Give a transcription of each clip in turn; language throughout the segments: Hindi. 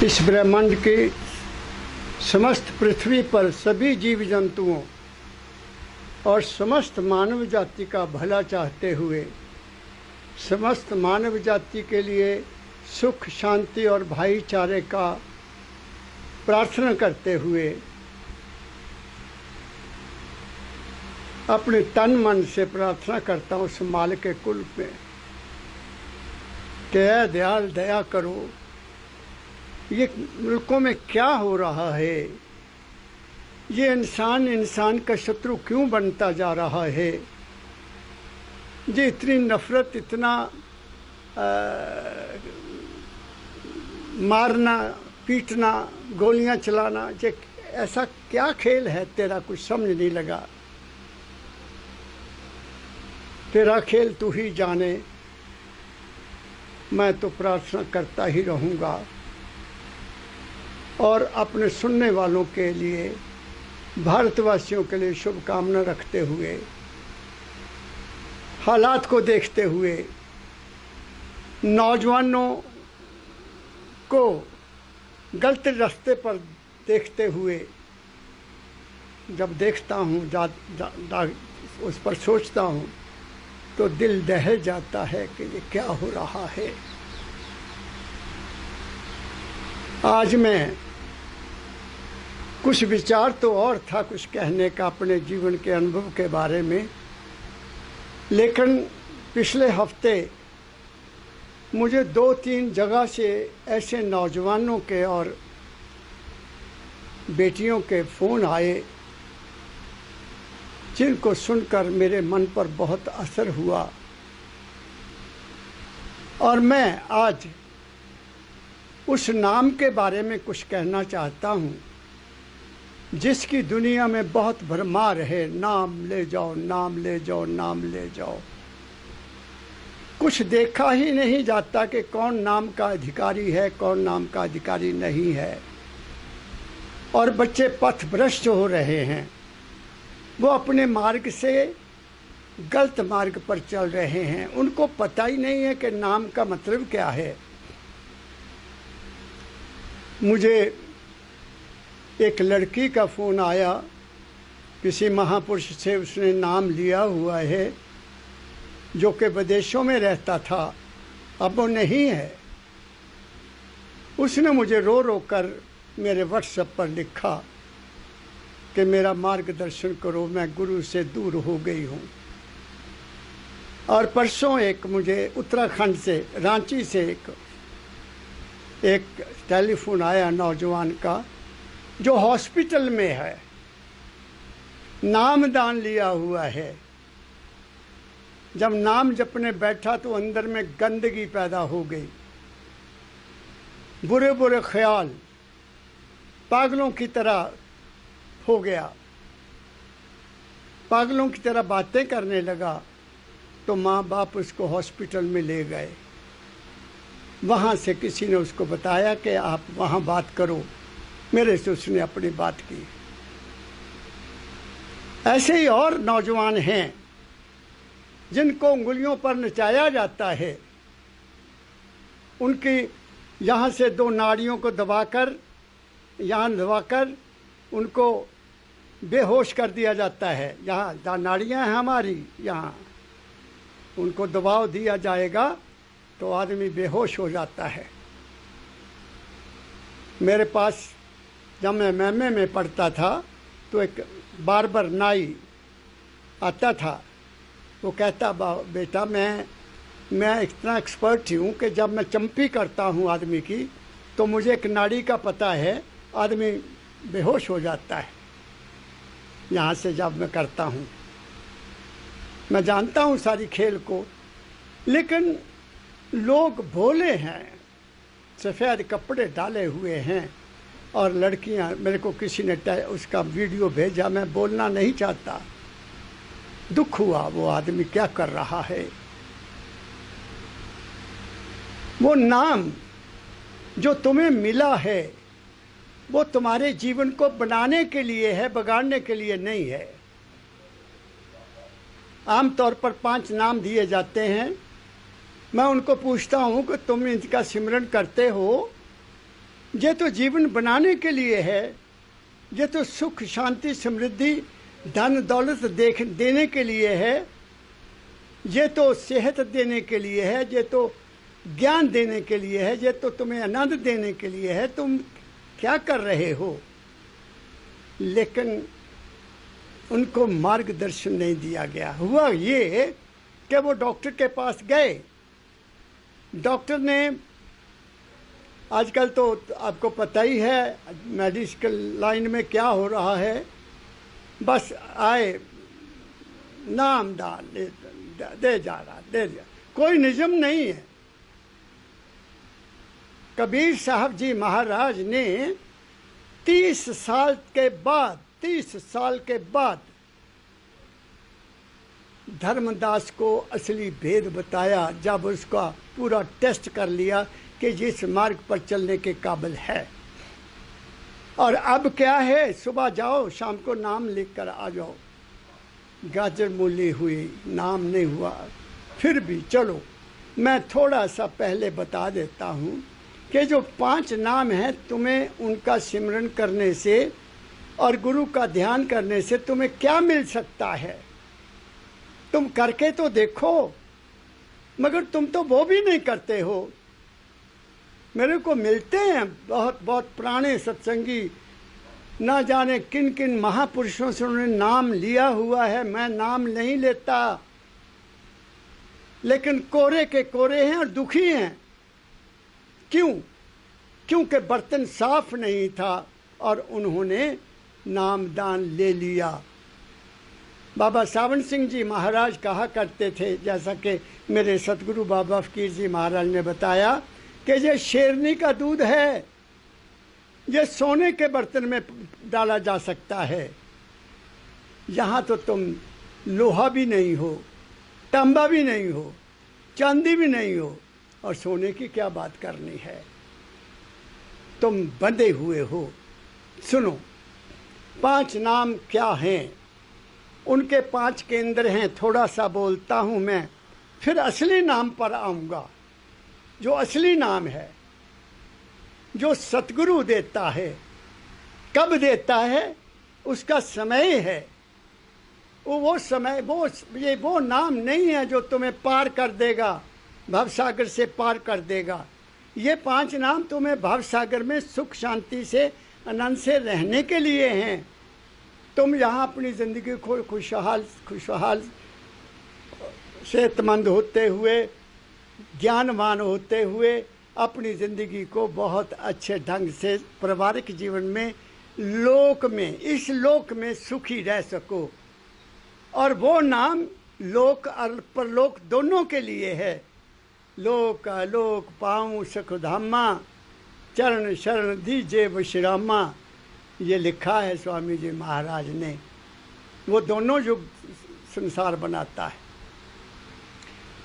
इस ब्रह्मांड के समस्त पृथ्वी पर सभी जीव जंतुओं और समस्त मानव जाति का भला चाहते हुए, समस्त मानव जाति के लिए सुख, शांति और भाईचारे का प्रार्थना करते हुए अपने तन मन से प्रार्थना करता हूँ उस माल के कुल पे कि ऐ दयाल दया करो, ये मुल्कों में क्या हो रहा है, ये इंसान का शत्रु क्यों बनता जा रहा है, ये इतनी नफरत, इतना मारना पीटना, गोलियां चलाना, ये ऐसा क्या खेल है तेरा, कुछ समझ नहीं लगा। तेरा खेल तू ही जाने, मैं तो प्रार्थना करता ही रहूँगा। और अपने सुनने वालों के लिए, भारतवासियों के लिए शुभकामना रखते हुए, हालात को देखते हुए, नौजवानों को गलत रास्ते पर देखते हुए जब देखता हूँ, उस पर सोचता हूँ तो दिल दहल जाता है कि ये क्या हो रहा है। आज मैं कुछ विचार तो और था कुछ कहने का अपने जीवन के अनुभव के बारे में, लेकिन पिछले हफ्ते मुझे 2-3 जगह से ऐसे नौजवानों के और बेटियों के फ़ोन आए जिनको सुनकर मेरे मन पर बहुत असर हुआ। और मैं आज उस नाम के बारे में कुछ कहना चाहता हूँ जिसकी दुनिया में बहुत भरमार है, नाम ले जाओ, नाम ले जाओ, नाम ले जाओ। कुछ देखा ही नहीं जाता कि कौन नाम का अधिकारी है, कौन नाम का अधिकारी नहीं है। और बच्चे पथभ्रष्ट हो रहे हैं, वो अपने मार्ग से गलत मार्ग पर चल रहे हैं, उनको पता ही नहीं है कि नाम का मतलब क्या है। मुझे एक लड़की का फ़ोन आया, किसी महापुरुष से उसने नाम लिया हुआ है, जो कि विदेशों में रहता था, अब वो नहीं है। उसने मुझे रो रो कर मेरे व्हाट्सएप पर लिखा कि मेरा मार्गदर्शन करो, मैं गुरु से दूर हो गई हूँ। और परसों एक मुझे उत्तराखंड से, रांची से एक टेलीफोन आया नौजवान का जो हॉस्पिटल में है, नाम दान लिया हुआ है। जब नाम जपने बैठा तो अंदर में गंदगी पैदा हो गई, बुरे बुरे ख्याल, पागलों की तरह हो गया, पागलों की तरह बातें करने लगा। तो माँ बाप उसको हॉस्पिटल में ले गए। वहाँ से किसी ने उसको बताया कि आप वहाँ बात करो, मेरे से उसने अपनी बात की। ऐसे ही और नौजवान हैं जिनको उंगलियों पर नचाया जाता है, उनकी यहाँ से 2 नाड़ियों को दबाकर, यहाँ दबाकर उनको बेहोश कर दिया जाता है। यहाँ जहाँ नाड़ियाँ हैं हमारी, यहाँ उनको दबाव दिया जाएगा तो आदमी बेहोश हो जाता है। मेरे पास जब मैं एमए में पढ़ता था तो एक बार्बर नाई आता था, वो कहता बेटा मैं इतना एक्सपर्ट हूँ कि जब मैं चंपी करता हूँ आदमी की तो मुझे एक नाड़ी का पता है, आदमी बेहोश हो जाता है। यहाँ से जब मैं करता हूँ, मैं जानता हूँ सारी खेल को, लेकिन लोग भोले हैं, सफ़ेद कपड़े डाले हुए हैं। और लड़कियाँ, मेरे को किसी ने उसका वीडियो भेजा, मैं बोलना नहीं चाहता, दुख हुआ वो आदमी क्या कर रहा है। वो नाम जो तुम्हें मिला है वो तुम्हारे जीवन को बनाने के लिए है, बिगाड़ने के लिए नहीं है। आमतौर पर 5 नाम दिए जाते हैं। मैं उनको पूछता हूँ कि तुम इनका सिमरन करते हो ये तो जीवन बनाने के लिए है, ये तो सुख शांति समृद्धि धन दौलत देने के लिए है, ये तो सेहत देने के लिए है, ये तो ज्ञान देने के लिए है, ये तो तुम्हें आनंद देने के लिए है। तुम क्या कर रहे हो? लेकिन उनको मार्गदर्शन नहीं दिया गया। हुआ ये कि वो डॉक्टर के पास गए। डॉक्टर ने, आजकल तो आपको पता ही है मेडिकल लाइन में क्या हो रहा है, बस आए नाम डाल दे जा रहा, दे जा, कोई निज़म नहीं है। कबीर साहब जी महाराज ने 30 साल के बाद धर्मदास को असली भेद बताया, जब उसका पूरा टेस्ट कर लिया कि जिस मार्ग पर चलने के काबिल है। और अब क्या है, सुबह जाओ शाम को नाम लिख कर आ जाओ। गाजर मूली हुई, नाम नहीं हुआ, फिर भी चलो मैं थोड़ा सा पहले बता देता हूँ कि जो 5 नाम हैं, तुम्हें उनका सिमरन करने से और गुरु का ध्यान करने से तुम्हें क्या मिल सकता है। तुम करके तो देखो, मगर तुम तो वो भी नहीं करते हो। मेरे को मिलते हैं बहुत बहुत पुराने सत्संगी, ना जाने किन किन महापुरुषों से उन्होंने नाम लिया हुआ है। मैं नाम नहीं लेता, लेकिन कोरे के कोरे हैं और दुखी हैं। क्यों? क्योंकि बर्तन साफ नहीं था और उन्होंने नामदान ले लिया। बाबा सावन सिंह जी महाराज कहा करते थे, जैसा कि मेरे सतगुरु बाबा फकीर जी महाराज ने बताया, कि ये शेरनी का दूध है, ये सोने के बर्तन में डाला जा सकता है। यहाँ तो तुम लोहा भी नहीं हो, तांबा भी नहीं हो, चांदी भी नहीं हो, और सोने की क्या बात करनी है। तुम बंधे हुए हो। सुनो, 5 नाम क्या हैं, उनके 5 केंद्र हैं। थोड़ा सा बोलता हूँ मैं, फिर असली नाम पर आऊँगा। जो असली नाम है, जो सतगुरु देता है, कब देता है, उसका समय है। वो समय, वो नाम नहीं है जो तुम्हें पार कर देगा, भवसागर से पार कर देगा। ये 5 नाम तुम्हें भवसागर में सुख शांति से आनंद से रहने के लिए हैं। तुम यहाँ अपनी ज़िंदगी को खुशहाल सेहतमंद होते हुए, ज्ञानवान होते हुए अपनी ज़िंदगी को बहुत अच्छे ढंग से पारिवारिक जीवन में, लोक में, इस लोक में सुखी रह सको। और वो नाम लोक और परलोक दोनों के लिए है। लोक लोक पाऊँ सुखधामा, चरण शरण दीजे विश्रामा, ये लिखा है स्वामी जी महाराज ने। वो दोनों युग संसार बनाता है।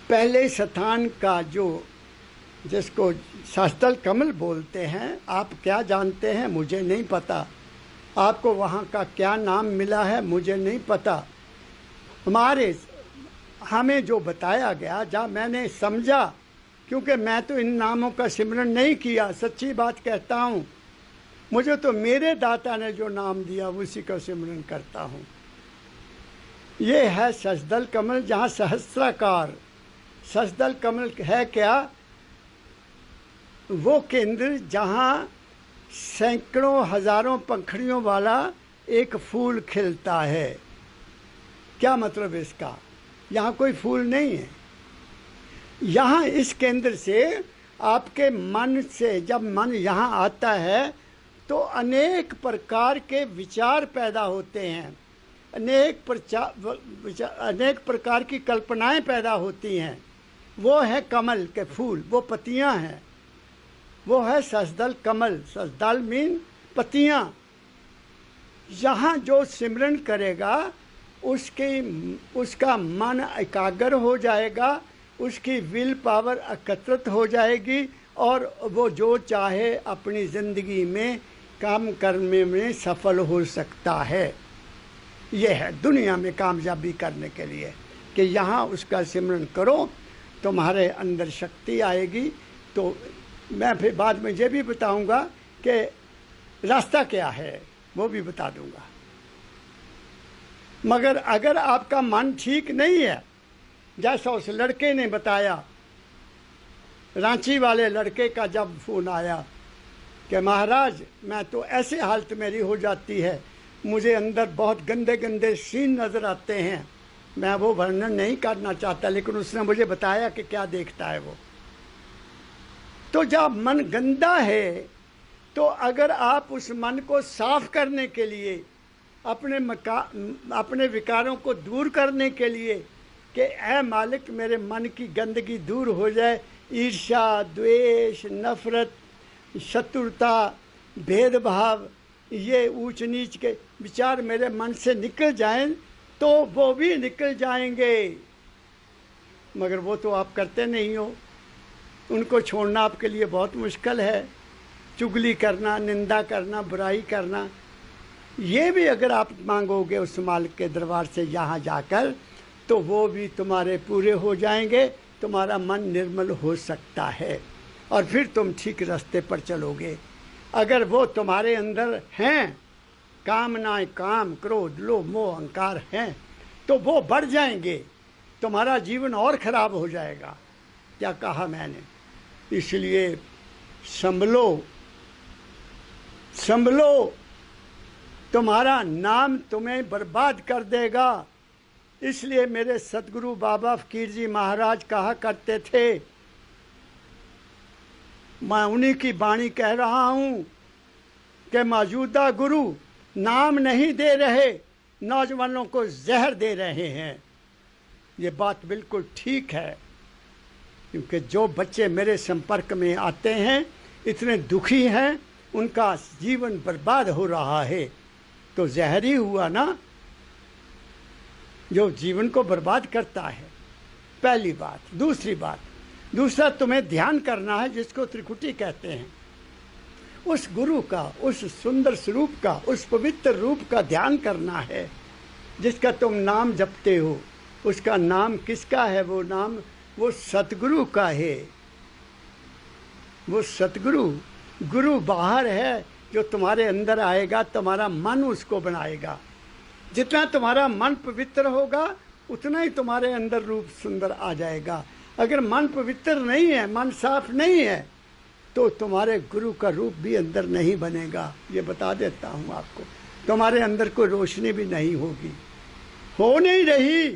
पहले स्थान का जो, जिसको शास्त्रल कमल बोलते हैं, आप क्या जानते हैं मुझे नहीं पता। आपको वहाँ का क्या नाम मिला है मुझे नहीं पता। हमें जो बताया गया, जहाँ मैंने समझा, क्योंकि मैं तो इन नामों का सिमरन नहीं किया, सच्ची बात कहता हूँ। मुझे तो मेरे दाता ने जो नाम दिया उसी का सिमरन करता हूँ। ये है सजदल कमल, जहाँ सहस्राकार। सजदल कमल है क्या? वो केंद्र जहाँ सैकड़ों हजारों पंखड़ियों वाला एक फूल खिलता है। क्या मतलब इसका? यहाँ कोई फूल नहीं है। यहाँ इस केंद्र से आपके मन से, जब मन यहाँ आता है तो अनेक प्रकार के विचार पैदा होते हैं, अनेक प्रकार की कल्पनाएं पैदा होती हैं। वो है कमल के फूल, वो पत्तियां हैं, वो है सजदल कमल। सजदल मीन पत्तियां। यहाँ जो सिमरन करेगा उसका मन एकाग्र हो जाएगा, उसकी विल पावर एकत्रित हो जाएगी और वो जो चाहे अपनी ज़िंदगी में काम करने में सफल हो सकता है। यह है दुनिया में कामयाबी करने के लिए कि यहाँ उसका सिमरन करो, तुम्हारे अंदर शक्ति आएगी। तो मैं फिर बाद में ये भी बताऊंगा कि रास्ता क्या है, वो भी बता दूंगा। मगर अगर आपका मन ठीक नहीं है, जैसा उस लड़के ने बताया, रांची वाले लड़के का जब फोन आया कि महाराज मैं तो ऐसे हालत मेरी हो जाती है, मुझे अंदर बहुत गंदे गंदे सीन नज़र आते हैं, मैं वो वर्णन नहीं करना चाहता, लेकिन उसने मुझे बताया कि क्या देखता है वो। तो जब मन गंदा है, तो अगर आप उस मन को साफ करने के लिए, अपने विकारों को दूर करने के लिए कि ऐ मालिक मेरे मन की गंदगी दूर हो जाए, ईर्ष्या, द्वेष, नफरत, शत्रुता, भेदभाव, ये ऊंच नीच के विचार मेरे मन से निकल जाएं, तो वो भी निकल जाएंगे। मगर वो तो आप करते नहीं हो, उनको छोड़ना आपके लिए बहुत मुश्किल है। चुगली करना, निंदा करना, बुराई करना, ये भी अगर आप मांगोगे उस मालिक के दरबार से यहाँ जाकर, तो वो भी तुम्हारे पूरे हो जाएंगे, तुम्हारा मन निर्मल हो सकता है और फिर तुम ठीक रास्ते पर चलोगे। अगर वो तुम्हारे अंदर हैं, कामनाएं, काम, क्रोध, लोभ, मोह, अहंकार हैं, तो वो बढ़ जाएंगे, तुम्हारा जीवन और खराब हो जाएगा। क्या कहा मैंने? इसलिए संभलो, संभलो, तुम्हारा नाम तुम्हें बर्बाद कर देगा। इसलिए मेरे सतगुरु बाबा फकीर जी महाराज कहा करते थे, मैं उन्हीं की वाणी कह रहा हूँ कि मौजूदा गुरु नाम नहीं दे रहे, नौजवानों को जहर दे रहे हैं। ये बात बिल्कुल ठीक है, क्योंकि जो बच्चे मेरे संपर्क में आते हैं इतने दुखी हैं, उनका जीवन बर्बाद हो रहा है, तो जहर ही हुआ ना, जो जीवन को बर्बाद करता है। पहली बात। दूसरा तुम्हें ध्यान करना है, जिसको त्रिकुटी कहते हैं, उस गुरु का, उस सुंदर स्वरूप का, उस पवित्र रूप का ध्यान करना है, जिसका तुम नाम जपते हो। उसका नाम किसका है? वो नाम वो सतगुरु का है। वो सतगुरु, गुरु बाहर है, जो तुम्हारे अंदर आएगा, तुम्हारा मन उसको बनाएगा। जितना तुम्हारा मन पवित्र होगा, उतना ही तुम्हारे अंदर रूप सुंदर आ जाएगा। अगर मन पवित्र नहीं है, मन साफ नहीं है, तो तुम्हारे गुरु का रूप भी अंदर नहीं बनेगा। ये बता देता हूँ आपको, तुम्हारे अंदर कोई रोशनी भी नहीं होगी, हो नहीं रही।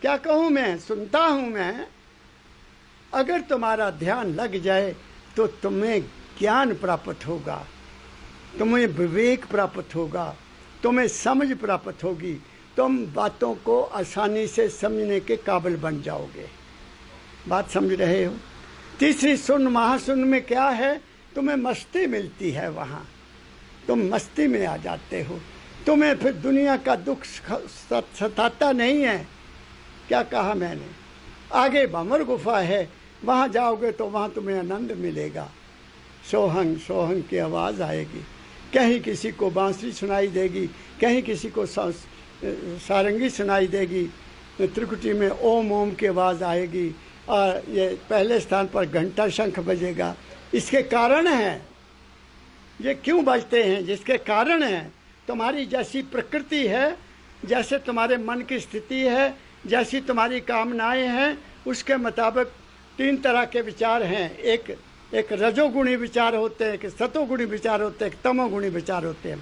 क्या कहूँ मैं, सुनता हूँ मैं। अगर तुम्हारा ध्यान लग जाए तो तुम्हें ज्ञान प्राप्त होगा, तुम्हें विवेक प्राप्त होगा, तुम्हें समझ प्राप्त होगी, तुम बातों को आसानी से समझने के काबिल बन जाओगे। बात समझ रहे हो? तीसरी सुन महासुन में क्या है? तुम्हें मस्ती मिलती है, वहाँ तुम मस्ती में आ जाते हो, तुम्हें फिर दुनिया का दुख सताता नहीं है। क्या कहा मैंने? आगे भंवर गुफा है, वहाँ जाओगे तो वहाँ तुम्हें आनंद मिलेगा। सोहंग सोहंग की आवाज़ आएगी, कहीं किसी को बांसुरी सुनाई देगी, कहीं किसी को सारंगी सुनाई देगी, त्रिकुटी में ओम ओम की आवाज़ आएगी, और ये पहले स्थान पर घंटा शंख बजेगा। इसके कारण है, ये क्यों बजते हैं? जिसके कारण है, तुम्हारी जैसी प्रकृति है, जैसे तुम्हारे मन की स्थिति है, जैसी तुम्हारी कामनाएं हैं, उसके मुताबिक तीन तरह के विचार हैं। एक रजोगुणी विचार होते हैं, एक सतोगुणी विचार होते हैं, एक तमोगुणी विचार होते हैं।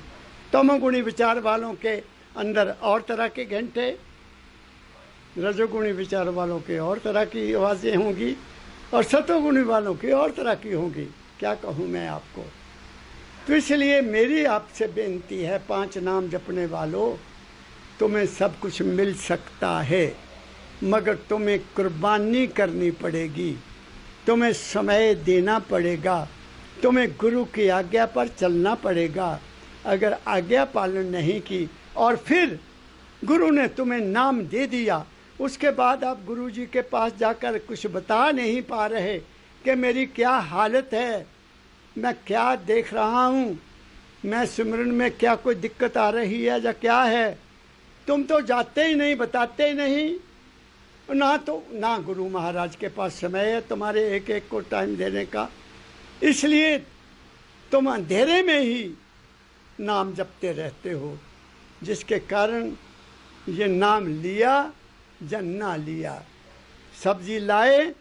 तमोगुणी विचार वालों के अंदर और तरह के घंटे, रजोगुणी विचार वालों के और तरह की आवाज़ें होंगी, और सतोगुणी वालों की और तरह की होंगी। क्या कहूँ मैं आपको? तो इसलिए मेरी आपसे बेनती है, 5 नाम जपने वालों, तुम्हें सब कुछ मिल सकता है, मगर तुम्हें कुर्बानी करनी पड़ेगी, तुम्हें समय देना पड़ेगा, तुम्हें गुरु की आज्ञा पर चलना पड़ेगा। अगर आज्ञा पालन नहीं की और फिर गुरु ने तुम्हें नाम दे दिया, उसके बाद आप गुरु जी के पास जाकर कुछ बता नहीं पा रहे कि मेरी क्या हालत है, मैं क्या देख रहा हूँ, मैं सिमरन में क्या कोई दिक्कत आ रही है या क्या है, तुम तो जाते ही नहीं, बताते ही नहीं। ना गुरु महाराज के पास समय है तुम्हारे एक एक को टाइम देने का। इसलिए तुम अंधेरे में ही नाम जपते रहते हो, जिसके कारण ये नाम लिया या ना लिया। सब्जी लाए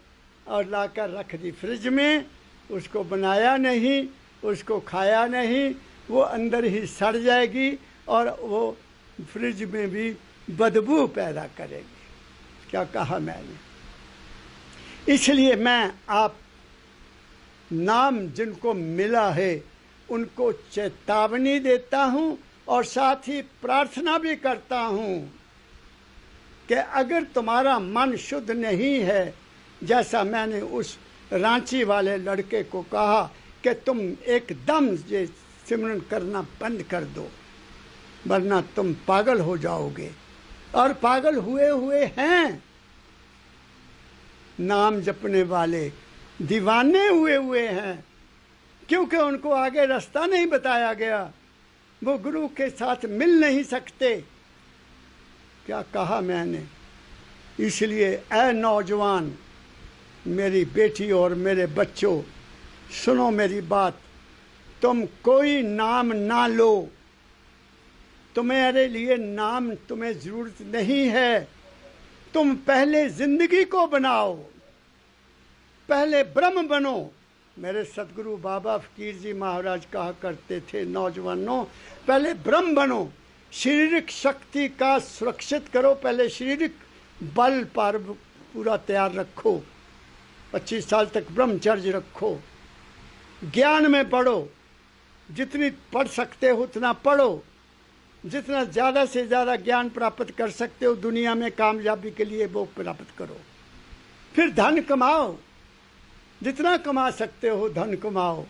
और लाकर रख दी फ्रिज में, उसको बनाया नहीं, उसको खाया नहीं, वो अंदर ही सड़ जाएगी और वो फ्रिज में भी बदबू पैदा करेगी। क्या कहा मैंने? इसलिए मैं आप नाम जिनको मिला है उनको चेतावनी देता हूँ और साथ ही प्रार्थना भी करता हूँ कि अगर तुम्हारा मन शुद्ध नहीं है, जैसा मैंने उस रांची वाले लड़के को कहा कि तुम एकदम ये सिमरन करना बंद कर दो, वरना तुम पागल हो जाओगे। और पागल हुए हैं नाम जपने वाले, दीवाने हुए हैं, क्योंकि उनको आगे रास्ता नहीं बताया गया, वो गुरु के साथ मिल नहीं सकते। क्या कहा मैंने? इसलिए ऐ नौजवान, मेरी बेटी और मेरे बच्चों, सुनो मेरी बात। तुम कोई नाम ना लो, तुम्हारे लिए नाम तुम्हें जरूरत नहीं है। तुम पहले जिंदगी को बनाओ, पहले ब्रह्म बनो। मेरे सतगुरु बाबा फकीर जी महाराज कहा करते थे, नौजवानों पहले ब्रह्म बनो, शारीरिक शक्ति का सुरक्षित करो, पहले शारीरिक बल पर पूरा तैयार रखो, 25 साल तक ब्रह्मचर्य रखो, ज्ञान में पढ़ो, जितनी पढ़ सकते हो उतना पढ़ो, जितना ज़्यादा से ज़्यादा ज्ञान प्राप्त कर सकते हो दुनिया में कामयाबी के लिए वो प्राप्त करो। फिर धन कमाओ, जितना कमा सकते हो धन कमाओ।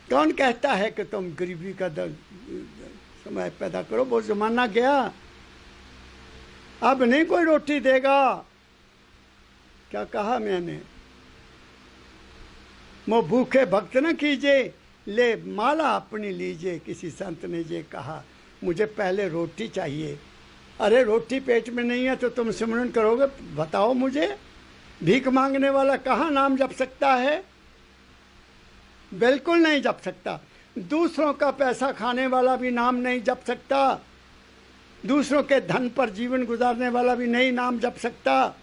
कौन कहता है कि तुम गरीबी का समय पैदा करो? वो जमाना गया, अब नहीं कोई रोटी देगा। क्या कहा मैंने? वो भूखे भक्त न कीजिए, ले माला अपनी लीजिए। किसी संत ने ये कहा, मुझे पहले रोटी चाहिए। अरे रोटी पेट में नहीं है तो तुम सिमरन करोगे? बताओ मुझे। भीख मांगने वाला कहाँ नाम जप सकता है? बिल्कुल नहीं जप सकता। दूसरों का पैसा खाने वाला भी नाम नहीं जप सकता। दूसरों के धन पर जीवन गुजारने वाला भी नहीं नाम जप सकता।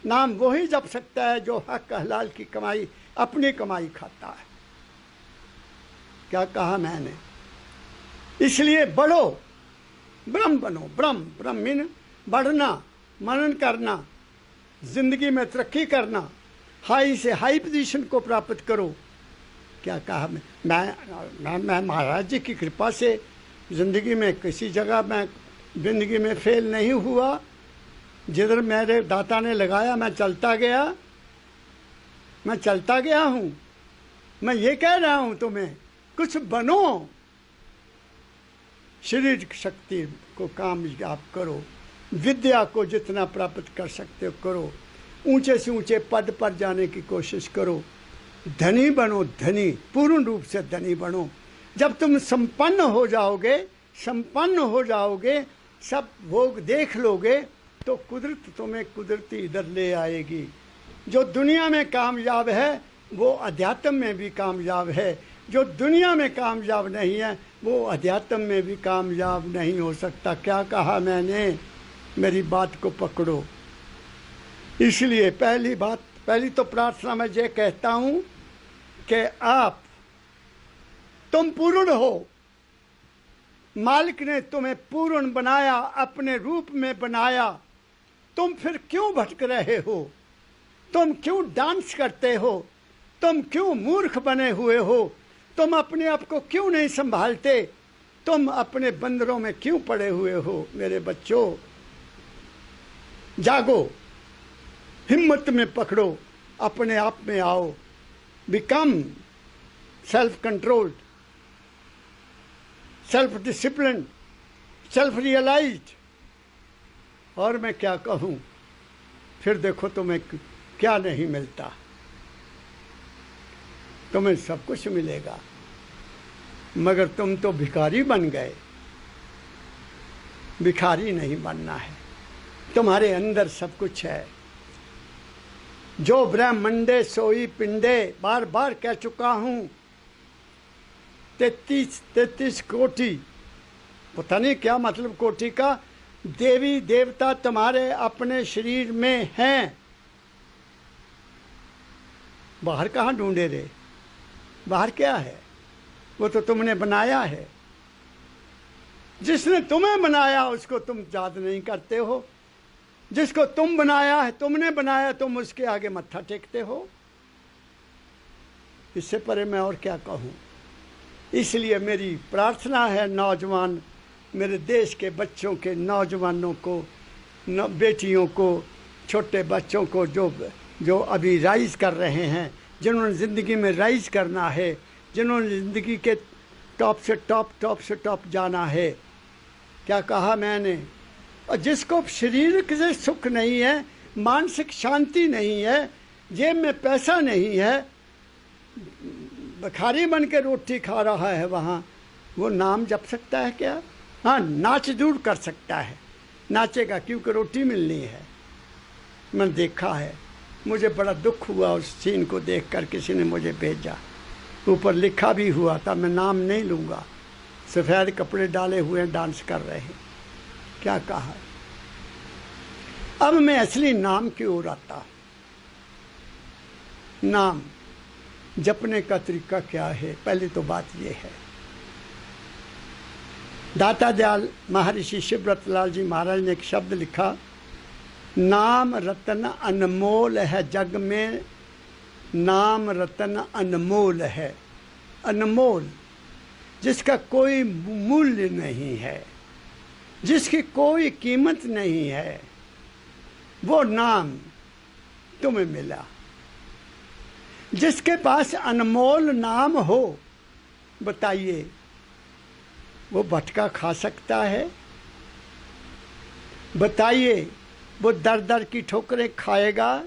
नाम वही जप सकता है जो हक हलाल की कमाई, अपनी कमाई खाता है। क्या कहा मैंने? इसलिए बढ़ो, ब्रह्म बनो। ब्रह्म मीन बढ़ना, मनन करना, जिंदगी में तरक्की करना, हाई से हाई पोजीशन को प्राप्त करो। क्या कहा मैं महाराज जी की कृपा से जिंदगी में किसी जगह मैं जिंदगी में फेल नहीं हुआ। जिधर मेरे दाता ने लगाया मैं चलता गया हूँ। मैं ये कह रहा हूँ तुम्हें, कुछ बनो, शारीरिक शक्ति को कामयाब करो, विद्या को जितना प्राप्त कर सकते हो करो, ऊंचे से ऊंचे पद पर जाने की कोशिश करो, धनी बनो, धनी, पूर्ण रूप से धनी बनो। जब तुम संपन्न हो जाओगे, सब भोग देख लोगे, तो कुदरत तुम्हें कुदरती इधर ले आएगी। जो दुनिया में कामयाब है वो अध्यात्म में भी कामयाब है, जो दुनिया में कामयाब नहीं है वो अध्यात्म में भी कामयाब नहीं हो सकता। क्या कहा मैंने? मेरी बात को पकड़ो। इसलिए पहली तो प्रार्थना में ये कहता हूँ कि तुम पूर्ण हो। मालिक ने तुम्हें पूर्ण बनाया, अपने रूप में बनाया। तुम फिर क्यों भटक रहे हो? तुम क्यों डांस करते हो? तुम क्यों मूर्ख बने हुए हो? तुम अपने आप को क्यों नहीं संभालते? तुम अपने बंदरों में क्यों पड़े हुए हो? मेरे बच्चों, जागो, हिम्मत में पकड़ो, अपने आप में आओ, become self controlled, self discipline, self realized. और मैं क्या कहूँ? फिर देखो तुम्हें क्या नहीं मिलता। तुम्हें सब कुछ मिलेगा, मगर तुम तो भिखारी बन गए। भिखारी नहीं बनना है, तुम्हारे अंदर सब कुछ है। जो ब्रह्मंडे सोई पिंडे, बार बार कह चुका हूँ। 33 कोटि, पता नहीं क्या मतलब कोटि का, देवी देवता तुम्हारे अपने शरीर में हैं। बाहर कहाँ ढूंढे रे? बाहर क्या है? वो तो तुमने बनाया है। जिसने तुम्हें बनाया उसको तुम याद नहीं करते हो। जिसको तुम बनाया है, तुमने बनाया, तुम उसके आगे मत्था टेकते हो। इससे परे मैं और क्या कहूँ। इसलिए मेरी प्रार्थना है नौजवान, मेरे देश के बच्चों के, नौजवानों को, बेटियों को, छोटे बच्चों को, जो अभी राइज कर रहे हैं, जिन्होंने ज़िंदगी में राइज करना है, जिन्होंने ज़िंदगी के टॉप से टॉप जाना है। क्या कहा मैंने? और जिसको शरीर से सुख नहीं है, मानसिक शांति नहीं है, जेब में पैसा नहीं है, भिखारी बन के रोटी खा रहा है, वहाँ वो नाम जप सकता है क्या? हाँ, नाच जरूर कर सकता है, नाचेगा क्योंकि रोटी मिलनी है। मैंने देखा है, मुझे बड़ा दुख हुआ उस सीन को देखकर। किसी ने मुझे भेजा, ऊपर लिखा भी हुआ था, मैं नाम नहीं लूँगा, सफ़ेद कपड़े डाले हुए डांस कर रहे हैं। क्या कहा? अब मैं असली नाम की ओर आता। नाम जपने का तरीका क्या है? पहले तो बात यह है, दाता दयाल महर्षि शिवव्रतलाल जी महाराज ने एक शब्द लिखा, नाम रतन अनमोल है जग में, नाम रतन अनमोल है। अनमोल, जिसका कोई मूल्य नहीं है, जिसकी कोई कीमत नहीं है, वो नाम तुम्हें मिला। जिसके पास अनमोल नाम हो, बताइए वो भटका खा सकता है? बताइए वो दर दर की ठोकरें खाएगा?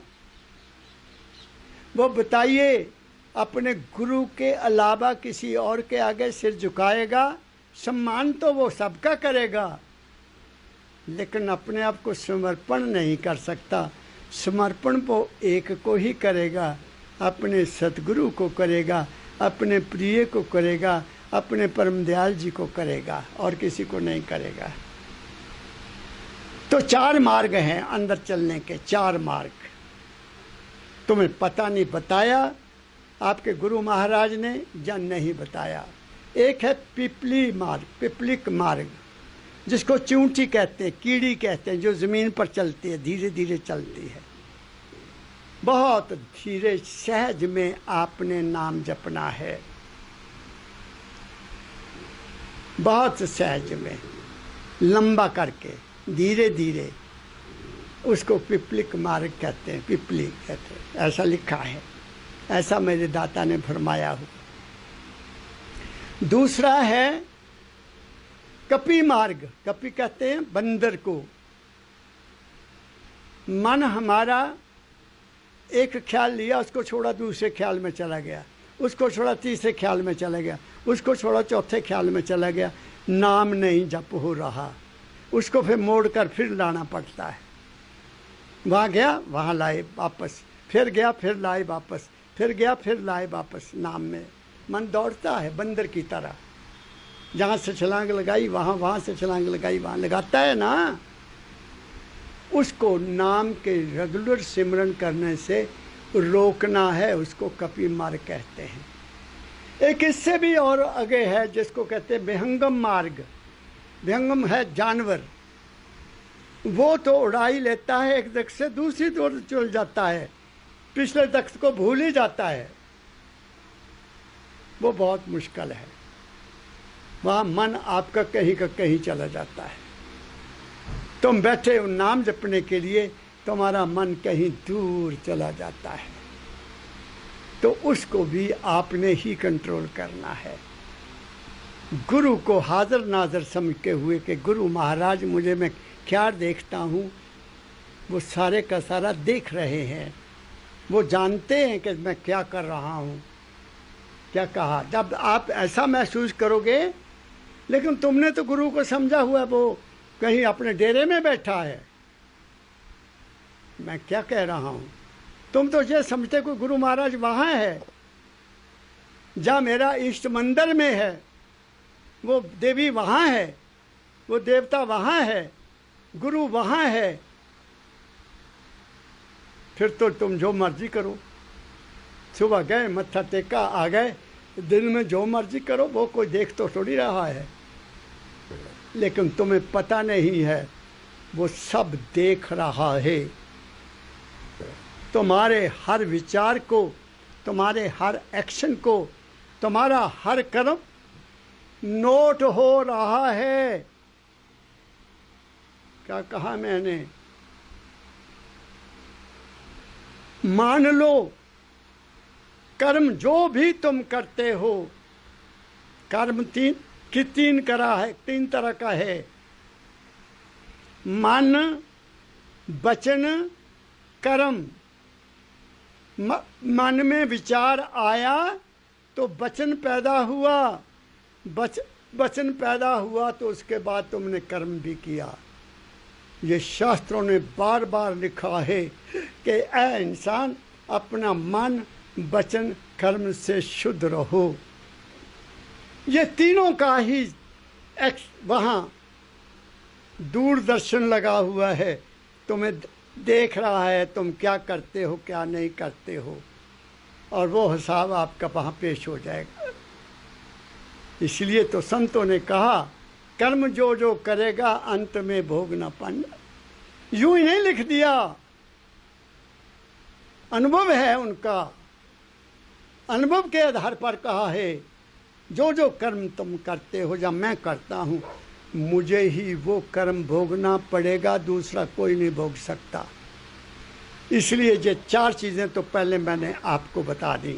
वो बताइए अपने गुरु के अलावा किसी और के आगे सिर झुकाएगा? सम्मान तो वो सबका करेगा, लेकिन अपने आप को समर्पण नहीं कर सकता। समर्पण वो एक को ही करेगा, अपने सतगुरु को करेगा, अपने प्रिय को करेगा, अपने परम दयाल जी को करेगा, और किसी को नहीं करेगा। तो 4 मार्ग हैं अंदर चलने के, 4 मार्ग। तुम्हें पता नहीं बताया आपके गुरु महाराज ने, या नहीं बताया। एक है पिपली मार्ग, पिपलिक मार्ग, जिसको चूंटी कहते हैं, कीड़ी कहते हैं, जो ज़मीन पर चलती है, धीरे धीरे चलती है। बहुत धीरे सहज में आपने नाम जपना है, बहुत सहज में, लंबा करके, धीरे धीरे। उसको पिपलिक मार्ग कहते हैं, पिपली कहते हैं, ऐसा लिखा है, ऐसा मेरे दाता ने फरमाया हो। दूसरा है कपि मार्ग, कपि कहते हैं बंदर को। मन हमारा एक ख्याल लिया, उसको छोड़ा दूसरे ख्याल में चला गया, उसको छोड़ा तीसरे ख्याल में चला गया, उसको छोड़ा चौथे ख्याल में चला गया, नाम नहीं जप हो रहा। उसको फिर मोड़ कर फिर लाना पड़ता है। वहाँ गया, वहाँ लाए वापस, फिर गया, फिर लाए वापस, फिर गया, फिर लाए वापस। नाम में मन दौड़ता है बंदर की तरह, जहाँ से छलांग लगाई वहाँ, वहाँ से छलांग लगाई वहाँ, लगाता है ना। उसको नाम के रेगुलर सिमरन करने से रोकना है, उसको कपि मार्ग कहते हैं। एक इससे भी और आगे है, जिसको कहते हैं विहंगम मार्ग। विहंगम है जानवर, वो तो उड़ाई लेता है, एक दख्त से दूसरी ओर चल जाता है, पिछले दख्त को भूल ही जाता है। वो बहुत मुश्किल है, वहाँ मन आपका कहीं का कहीं चला जाता है। तुम बैठे हो नाम जपने के लिए, तुम्हारा मन कहीं दूर चला जाता है, तो उसको भी आपने ही कंट्रोल करना है। गुरु को हाजिर नाजर समझते हुए कि गुरु महाराज मुझे, मैं क्या देखता हूँ, वो सारे का सारा देख रहे हैं, वो जानते हैं कि मैं क्या कर रहा हूँ। क्या कहा? जब आप ऐसा महसूस करोगे, लेकिन तुमने तो गुरु को समझा हुआ वो कहीं अपने डेरे में बैठा है। मैं क्या कह रहा हूँ, तुम तो ये समझते को गुरु महाराज वहाँ है, जहाँ मेरा इष्ट मंदिर में है, वो देवी वहाँ है, वो देवता वहाँ है, गुरु वहाँ है, फिर तो तुम जो मर्जी करो। सुबह गए, मत्था टेका, आ गए, दिन में जो मर्जी करो, वो कोई देख तो थोड़ी रहा है। लेकिन तुम्हें पता नहीं है, वो सब देख रहा है। तुम्हारे हर विचार को, तुम्हारे हर एक्शन को, तुम्हारा हर कर्म नोट हो रहा है। क्या कहा मैंने? मान लो, कर्म जो भी तुम करते हो, कर्म तीन तरह का है। मन, वचन, कर्म। मन में विचार आया तो वचन पैदा हुआ, वचन पैदा हुआ तो उसके बाद तुमने कर्म भी किया। ये शास्त्रों ने बार बार लिखा है कि ऐ इंसान, अपना मन, वचन, कर्म से शुद्ध रहो। ये तीनों का ही वहाँ दूरदर्शन लगा हुआ है, तुम्हें देख रहा है तुम क्या करते हो, क्या नहीं करते हो, और वो हिसाब आपका वहाँ पेश हो जाएगा। इसलिए तो संतों ने कहा, कर्म जो जो करेगा अंत में भोगना पाना। यूं ही नहीं लिख दिया, अनुभव है उनका, अनुभव के आधार पर कहा है। जो जो कर्म तुम करते हो या मैं करता हूँ, मुझे ही वो कर्म भोगना पड़ेगा, दूसरा कोई नहीं भोग सकता। इसलिए ये चार चीज़ें तो पहले मैंने आपको बता दी।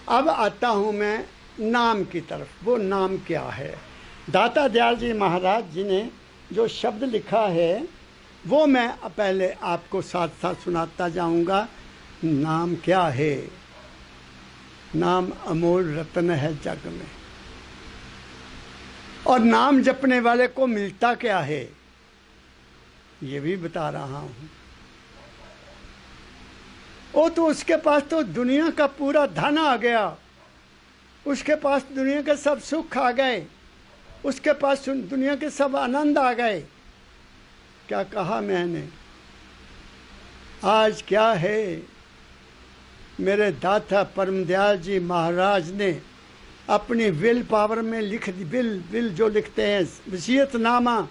अब आता हूँ मैं नाम की तरफ। वो नाम क्या है? दाता दयाल जी महाराज जी ने जो शब्द लिखा है, वो मैं पहले आपको साथ साथ सुनाता जाऊँगा। नाम क्या है? नाम अमोल रत्न है जग में। और नाम जपने वाले को मिलता क्या है, ये भी बता रहा हूं। वो तो उसके पास तो दुनिया का पूरा धन आ गया, उसके पास दुनिया के सब सुख आ गए, उसके पास दुनिया के सब आनंद आ गए। क्या कहा मैंने? आज क्या है, मेरे दाता परम दयाल जी महाराज ने अपनी विल पावर में लिख दी, विल जो लिखते हैं वसीयतनामा,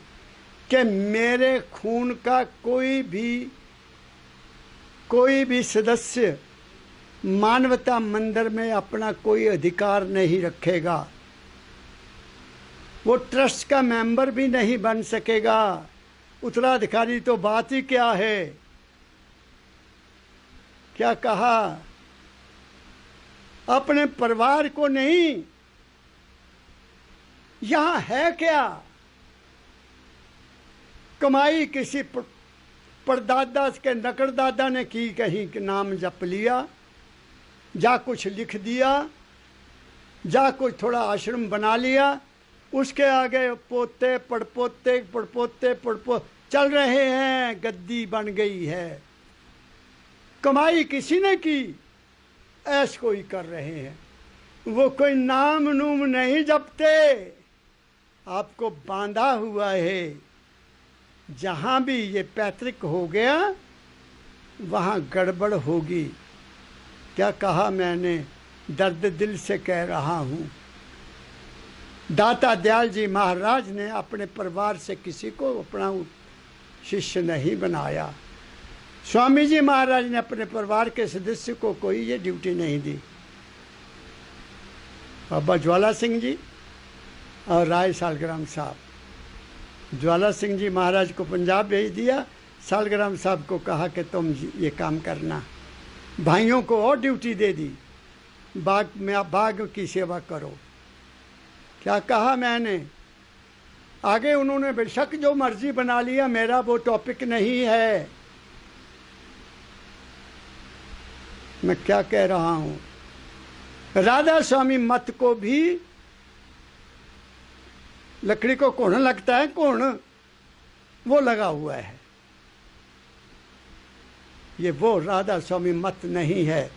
कि मेरे खून का कोई भी सदस्य मानवता मंदिर में अपना कोई अधिकार नहीं रखेगा, वो ट्रस्ट का मेंबर भी नहीं बन सकेगा। उत्तराधिकारी तो बात ही क्या है। क्या कहा? अपने परिवार को नहीं। यहां है क्या? कमाई किसी परदादा के नकड़दादा ने की, कहीं के नाम जप लिया, जा कुछ लिख दिया, जा कुछ थोड़ा आश्रम बना लिया, उसके आगे पोते पड़पोते चल रहे हैं, गद्दी बन गई है। कमाई किसी ने की, ऐश कोई कर रहे हैं, वो कोई नाम नूम नहीं जपते। आपको बांधा हुआ है। जहां भी ये पैतृक हो गया, वहां गड़बड़ होगी। क्या कहा मैंने? दर्द दिल से कह रहा हूं। दाता दयाल जी महाराज ने अपने परिवार से किसी को अपना शिष्य नहीं बनाया। स्वामी जी महाराज ने अपने परिवार के सदस्य को कोई ये ड्यूटी नहीं दी। बाबा ज्वाला सिंह जी और राय सालग्राम साहब, ज्वाला सिंह जी महाराज को पंजाब भेज दिया, सालग्राम साहब को कहा कि तुम ये काम करना। भाइयों को और ड्यूटी दे दी, बाग की सेवा करो। क्या कहा मैंने? आगे उन्होंने बेशक जो मर्जी बना लिया, मेरा वो टॉपिक नहीं है। मैं क्या कह रहा हूं? राधा स्वामी मत को भी लकड़ी को कोण लगता है, कोण वो लगा हुआ है। ये वो राधा स्वामी मत नहीं है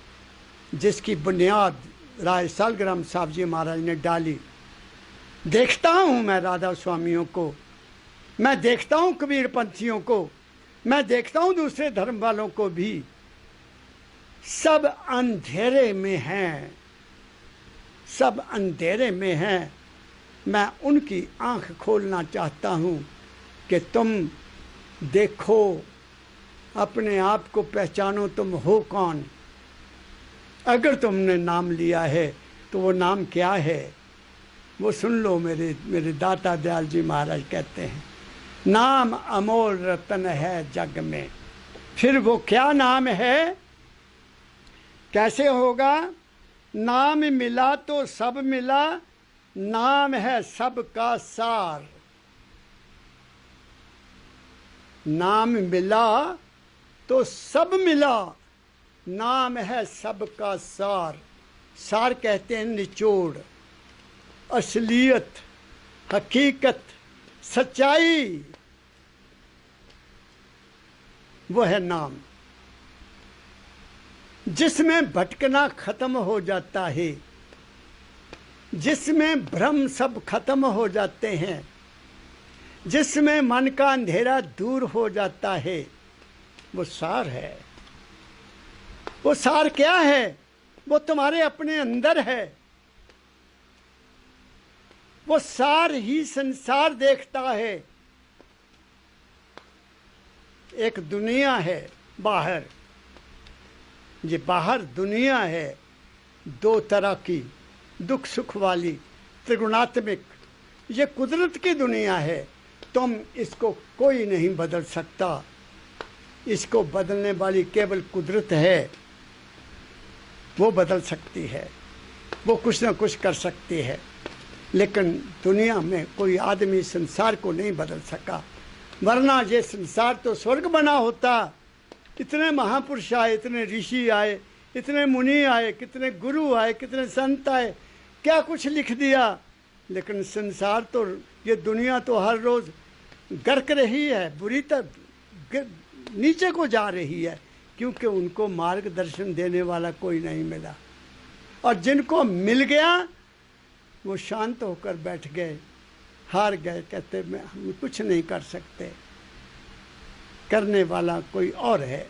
जिसकी बुनियाद राय सालग्राम साहब जी महाराज ने डाली। देखता हूँ मैं राधा स्वामियों को, मैं देखता हूँ कबीर पंथियों को, मैं देखता हूँ दूसरे धर्म वालों को भी, सब अंधेरे में हैं, सब अंधेरे में हैं। मैं उनकी आंख खोलना चाहता हूँ कि तुम देखो, अपने आप को पहचानो, तुम हो कौन। अगर तुमने नाम लिया है तो वो नाम क्या है वो सुन लो। मेरे दाता दयाल जी महाराज कहते हैं, नाम अमोल रतन है जग में। फिर वो क्या नाम है, कैसे होगा? नाम मिला तो सब मिला, नाम है सबका सार। नाम मिला तो सब मिला, नाम है सबका सार। सार कहते हैं निचोड़, असलियत, हकीकत, सच्चाई, वो है नाम। जिसमें भटकना खत्म हो जाता है, जिसमें भ्रम सब खत्म हो जाते हैं, जिसमें मन का अंधेरा दूर हो जाता है, वो सार है। वो सार क्या है? वो तुम्हारे अपने अंदर है। वो सार ही संसार देखता है। एक दुनिया है बाहर, ये बाहर दुनिया है दो तरह की, दुख सुख वाली, त्रिगुणात्मिक। ये कुदरत की दुनिया है, तुम इसको कोई नहीं बदल सकता। इसको बदलने वाली केवल कुदरत है, वो बदल सकती है, वो कुछ ना कुछ कर सकती है। लेकिन दुनिया में कोई आदमी संसार को नहीं बदल सका, वरना ये संसार तो स्वर्ग बना होता। इतने महापुरुष आए, इतने ऋषि आए, इतने मुनि आए, कितने गुरु आए, कितने संत आए, क्या कुछ लिख दिया। लेकिन संसार तो, ये दुनिया तो हर रोज़ गर्क रही है, बुरी तरह नीचे को जा रही है, क्योंकि उनको मार्गदर्शन देने वाला कोई नहीं मिला। और जिनको मिल गया वो शांत होकर बैठ गए, हार गए, कहते मैं हम कुछ नहीं कर सकते, करने वाला कोई और है।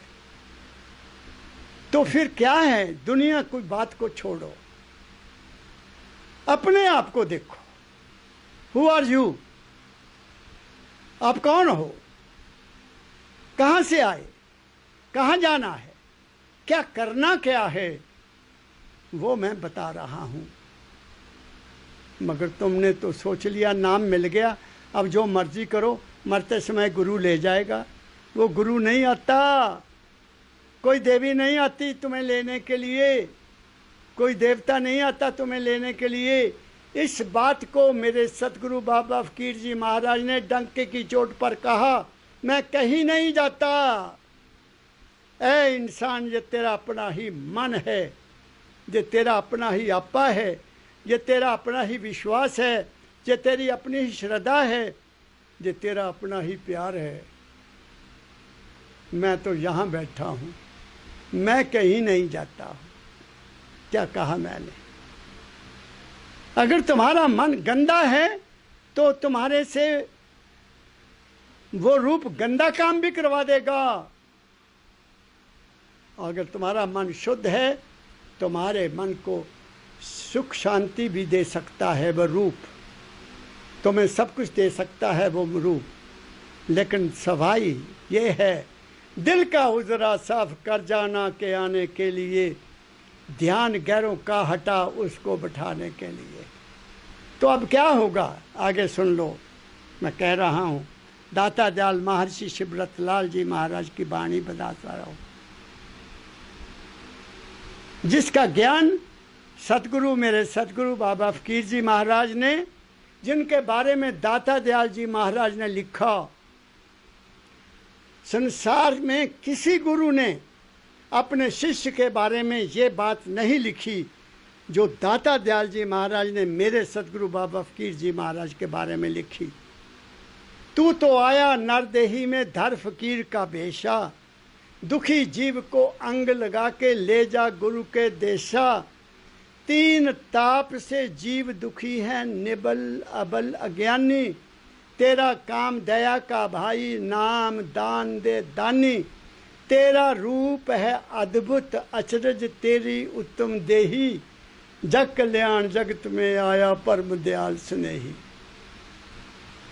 तो फिर क्या है? दुनिया कोई बात को छोड़ो, अपने आप को देखो। Who are you? आप कौन हो? कहाँ से आए? कहाँ जाना है? क्या करना क्या है? वो मैं बता रहा हूँ। मगर तुमने तो सोच लिया नाम मिल गया, अब जो मर्जी करो, मरते समय गुरु ले जाएगा। वो गुरु नहीं आता, कोई देवी नहीं आती तुम्हें लेने के लिए, कोई देवता नहीं आता तुम्हें लेने के लिए। इस बात को मेरे सतगुरु बाबा फकीर जी महाराज ने डंके की चोट पर कहा, मैं कहीं नहीं जाता। ऐ इंसान, ये तेरा अपना ही मन है, ये तेरा अपना ही आपा है, ये तेरा अपना ही विश्वास है, ये तेरी अपनी ही श्रद्धा है, ये तेरा अपना ही प्यार है। मैं तो यहाँ बैठा हूँ, मैं कहीं नहीं जाता हूँ। क्या कहा मैंने? अगर तुम्हारा मन गंदा है तो तुम्हारे से वो रूप गंदा काम भी करवा देगा। अगर तुम्हारा मन शुद्ध है, तुम्हारे मन को सुख शांति भी दे सकता है वो रूप, तुम्हें सब कुछ दे सकता है वो रूप। लेकिन सफाई ये है, दिल का उजरा साफ कर जाना के आने के लिए, ध्यान गैरों का हटा उसको बैठाने के लिए। तो अब क्या होगा आगे सुन लो। मैं कह रहा हूँ, दाता दयाल महर्षि शिवरत लाल जी महाराज की वाणी बताता रहो। जिसका ज्ञान सतगुरु, मेरे सतगुरु बाबा फकीर जी महाराज ने, जिनके बारे में दाता दयाल जी महाराज ने लिखा, संसार में किसी गुरु ने अपने शिष्य के बारे में ये बात नहीं लिखी जो दाता दयाल जी महाराज ने मेरे सतगुरु बाबा फकीर जी महाराज के बारे में लिखी। तू तो आया नरदेही में धर फकीर का भेषा, दुखी जीव को अंग लगा के ले जा गुरु के देशा। तीन ताप से जीव दुखी है, निबल अबल अज्ञानी। तेरा काम दया का भाई, नाम दान दे दानी। तेरा रूप है अद्भुत अचरज, तेरी उत्तम देही। जग कल्याण जगत में आया, परम दयाल स्नेही।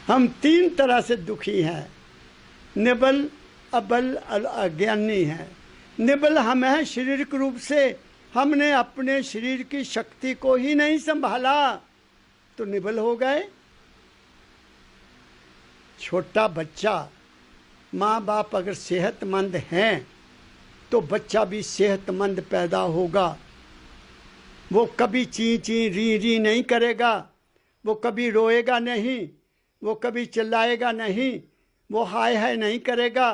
हम तीन तरह से दुखी हैं, निबल अबल अज्ञानी हैं। निबल हम हैं शारीरिक रूप से, हमने अपने शरीर की शक्ति को ही नहीं संभाला तो निबल हो गए। छोटा बच्चा, माँ बाप अगर सेहतमंद हैं तो बच्चा भी सेहतमंद पैदा होगा। वो कभी ची ची री री नहीं करेगा, वो कभी रोएगा नहीं, वो कभी चिल्लाएगा नहीं, वो हाय हाय नहीं करेगा।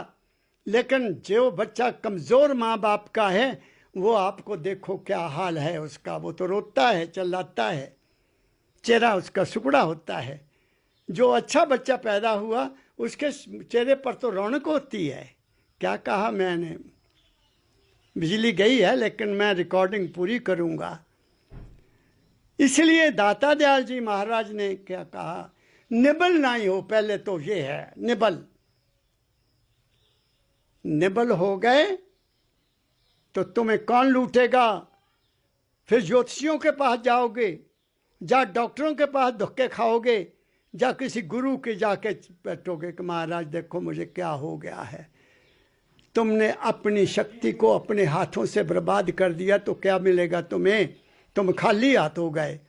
लेकिन जो बच्चा कमज़ोर माँ बाप का है, वो आपको देखो क्या हाल है उसका। वो तो रोता है, चिल्लाता है, चेहरा उसका सुकड़ा होता है। जो अच्छा बच्चा पैदा हुआ उसके चेहरे पर तो रौनक होती है। क्या कहा मैंने? बिजली गई है लेकिन मैं रिकॉर्डिंग पूरी करूँगा। इसलिए दाता दयाल जी महाराज ने क्या कहा, निबल नहीं हो। पहले तो ये है निबल। निबल हो गए तो तुम्हें कौन लूटेगा? फिर ज्योतिषियों के पास जाओगे, जा डॉक्टरों के पास धक्के खाओगे, जा किसी गुरु के जाके बैठोगे कि महाराज देखो मुझे क्या हो गया है। तुमने अपनी शक्ति को अपने हाथों से बर्बाद कर दिया तो क्या मिलेगा तुम्हें? तुम खाली हाथ हो गए,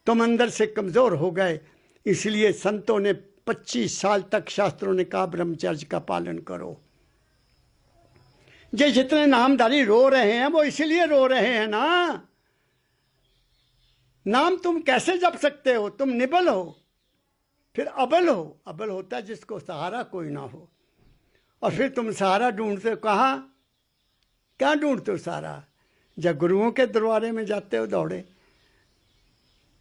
तुम अंदर से कमज़ोर हो गए। इसलिए संतों ने 25 साल तक शास्त्रों ने कहा ब्रह्मचर्य का पालन करो। ये जितने नामधारी रो रहे हैं वो इसलिए रो रहे हैं ना। नाम तुम कैसे जप सकते हो? तुम निबल हो, फिर अबल हो। अबल होता है जिसको सहारा कोई ना हो। और फिर तुम सहारा ढूंढते हो कहाँ? क्या ढूंढते हो सहारा? जब गुरुओं के दरबारे में जाते हो दौड़े,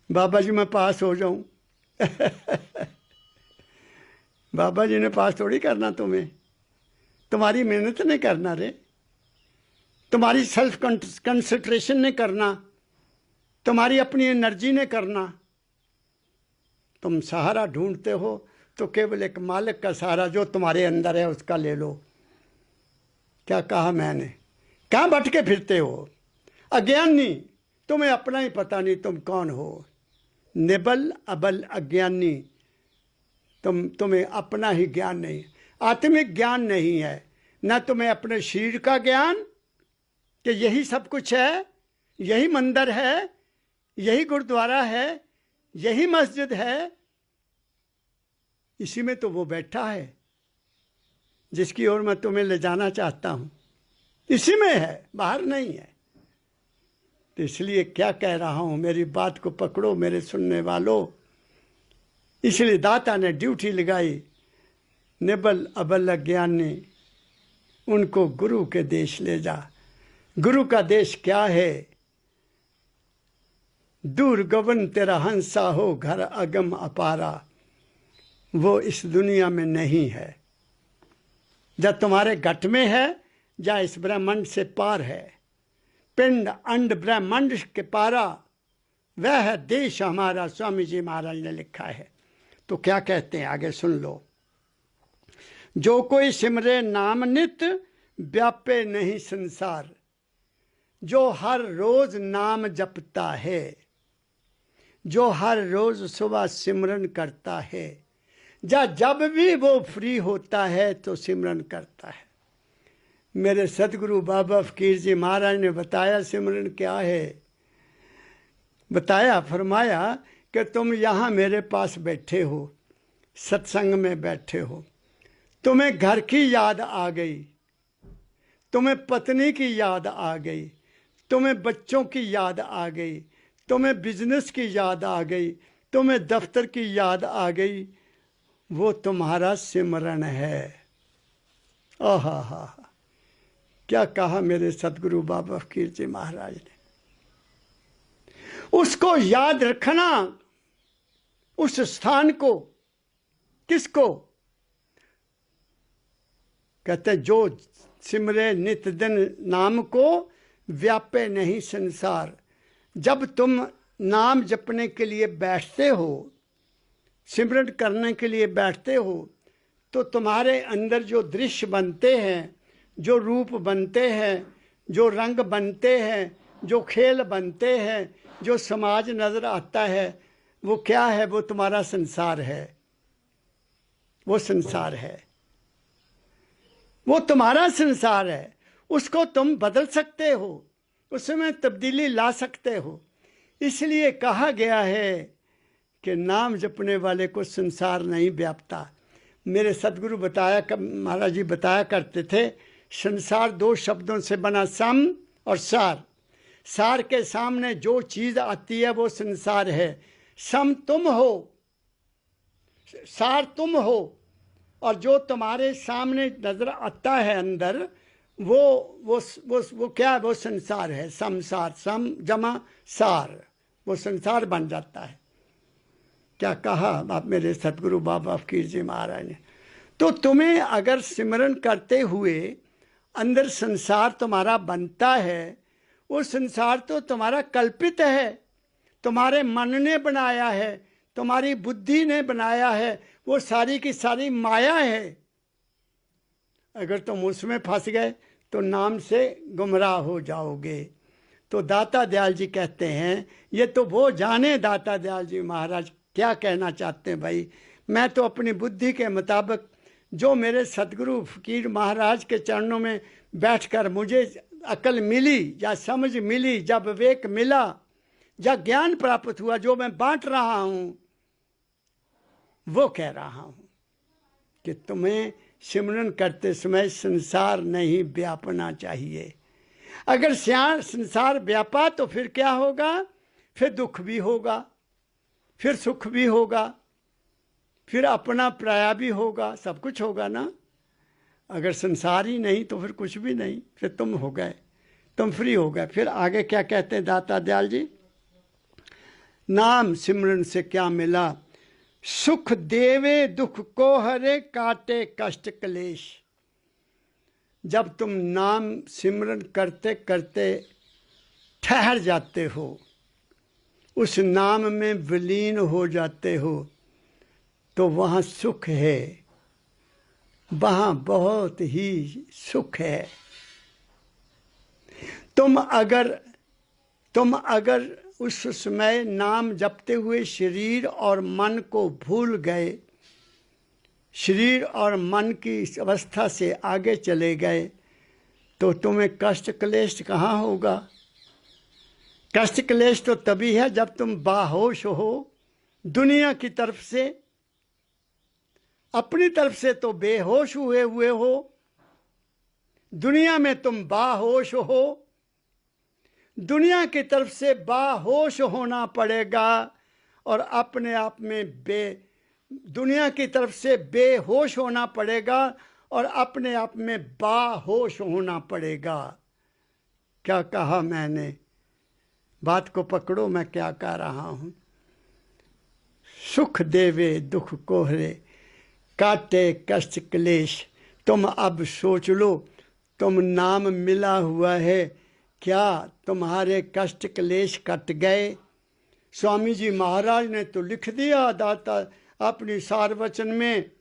बाबा जी मैं पास हो जाऊं। बाबा जी ने पास थोड़ी करना तुम्हें, तुम्हारी मेहनत नहीं करना रे, तुम्हारी सेल्फ कंसंट्रेशन नहीं करना, तुम्हारी अपनी एनर्जी नहीं करना। तुम सहारा ढूंढते हो तो केवल एक मालिक का सहारा जो तुम्हारे अंदर है उसका ले लो। क्या कहा मैंने? कहाँ भटके फिरते हो? अज्ञानी, तुम्हें अपना ही पता नहीं तुम कौन हो। निबल अबल अज्ञानी, तुम्हें अपना ही ज्ञान नहीं, आत्मिक ज्ञान नहीं है। न तुम्हें अपने शरीर का ज्ञान कि यही सब कुछ है, यही मंदिर है, यही गुरुद्वारा है, यही मस्जिद है, इसी में तो वो बैठा है जिसकी ओर मैं तुम्हें ले जाना चाहता हूँ। इसी में है, बाहर नहीं है। तो इसलिए क्या कह रहा हूँ, मेरी बात को पकड़ो मेरे सुनने वालों। इसलिए दाता ने ड्यूटी लगाई, निबल अबल अज्ञानी उनको गुरु के देश ले जा। गुरु का देश क्या है? दूर गगन तेरा हंसा हो, घर अगम अपारा। वो इस दुनिया में नहीं है। जब तुम्हारे घट में है, या इस ब्रह्मांड से पार है। पिंड अंड ब्रह्मांड के पारा, वह है देश हमारा, स्वामी जी महाराज ने लिखा है। तो क्या कहते हैं आगे सुन लो। जो कोई सिमरे नाम नित, व्यापे नहीं संसार। जो हर रोज नाम जपता है, जो हर रोज सुबह सिमरन करता है, जब भी वो फ्री होता है तो सिमरन करता है। मेरे सतगुरु बाबा फकीर जी महाराज ने बताया सिमरन क्या है। बताया, फरमाया कि तुम यहाँ मेरे पास बैठे हो, सत्संग में बैठे हो, तुम्हें घर की याद आ गई, तुम्हें पत्नी की याद आ गई, तुम्हें बच्चों की याद आ गई, तुम्हें बिजनेस की याद आ गई, तुम्हें दफ्तर की याद आ गई। वो तुम्हारा सिमरन है। आहा हा, क्या कहा मेरे सतगुरु बाबा फकीर जी महाराज ने। उसको याद रखना, उस स्थान को। किसको कहते? जो सिमरे नित दिन नाम को, व्यापे नहीं संसार। जब तुम नाम जपने के लिए बैठते हो, सिमरन करने के लिए बैठते हो, तो तुम्हारे अंदर जो दृश्य बनते हैं, जो रूप बनते हैं, जो रंग बनते हैं, जो खेल बनते हैं, जो समाज नजर आता है, वो क्या है? वो तुम्हारा संसार है। वो संसार है, वो तुम्हारा संसार है। उसको तुम बदल सकते हो, उसमें तब्दीली ला सकते हो। इसलिए कहा गया है कि नाम जपने वाले को संसार नहीं व्यापता। मेरे सदगुरु महाराज जी बताया करते थे, संसार दो शब्दों से बना, सम और सार। सार के सामने जो चीज आती है वो संसार है। सम तुम हो, सार तुम हो, और जो तुम्हारे सामने नजर आता है अंदर, वो क्या है? वो संसार है। समसार, सम जमा सार, वो संसार बन जाता है। क्या कहा आप मेरे सतगुरु बाबा फकीर जी महाराज ने? तो तुम्हें अगर सिमरन करते हुए अंदर संसार तुम्हारा बनता है, वो संसार तो तुम्हारा कल्पित है, तुम्हारे मन ने बनाया है, तुम्हारी बुद्धि ने बनाया है, वो सारी की सारी माया है। अगर तुम उसमें फंस गए तो नाम से गुमराह हो जाओगे। तो दाता दयाल जी कहते हैं, ये तो वो जाने दाता दयाल जी महाराज क्या कहना चाहते हैं। भाई मैं तो अपनी बुद्धि के मुताबिक, जो मेरे सतगुरु फकीर महाराज के चरणों में बैठकर मुझे अकल मिली या समझ मिली, जब विवेक मिला, जब ज्ञान प्राप्त हुआ, जो मैं बांट रहा हूं, वो कह रहा हूं कि तुम्हें सिमरन करते समय संसार नहीं व्यापना चाहिए। अगर संसार व्यापा तो फिर क्या होगा? फिर दुख भी होगा, फिर सुख भी होगा, फिर अपना पराया भी होगा, सब कुछ होगा ना। अगर संसार ही नहीं तो फिर कुछ भी नहीं, फिर तुम हो गए, तुम फ्री हो गए। फिर आगे क्या कहते हैं दाता दयाल जी? नाम सिमरन से क्या मिला? सुख देवे दुख को हरे, काटे कष्ट क्लेश। जब तुम नाम सिमरन करते करते ठहर जाते हो, उस नाम में विलीन हो जाते हो, तो वहाँ सुख है, वहाँ बहुत ही सुख है। तुम अगर उस समय नाम जपते हुए शरीर और मन को भूल गए, शरीर और मन की इस अवस्था से आगे चले गए, तो तुम्हें कष्ट क्लेश कहाँ होगा? कष्ट क्लेश तो तभी है जब तुम बाहोश हो दुनिया की तरफ से। अपनी तरफ से तो बेहोश हुए हो, दुनिया में तुम बाहोश हो। दुनिया की तरफ से बाहोश होना पड़ेगा और अपने आप में दुनिया की तरफ से बेहोश होना पड़ेगा और अपने आप में बाहोश होना पड़ेगा। क्या कहा मैंने? बात को पकड़ो, मैं क्या कह रहा हूं। सुख देवे दुख कोहरे, काटे कष्ट क्लेश। तुम अब सोच लो, तुम नाम मिला हुआ है, क्या तुम्हारे कष्ट क्लेश कट गए? स्वामी जी महाराज ने तो लिख दिया दाता अपनी सारवचन में,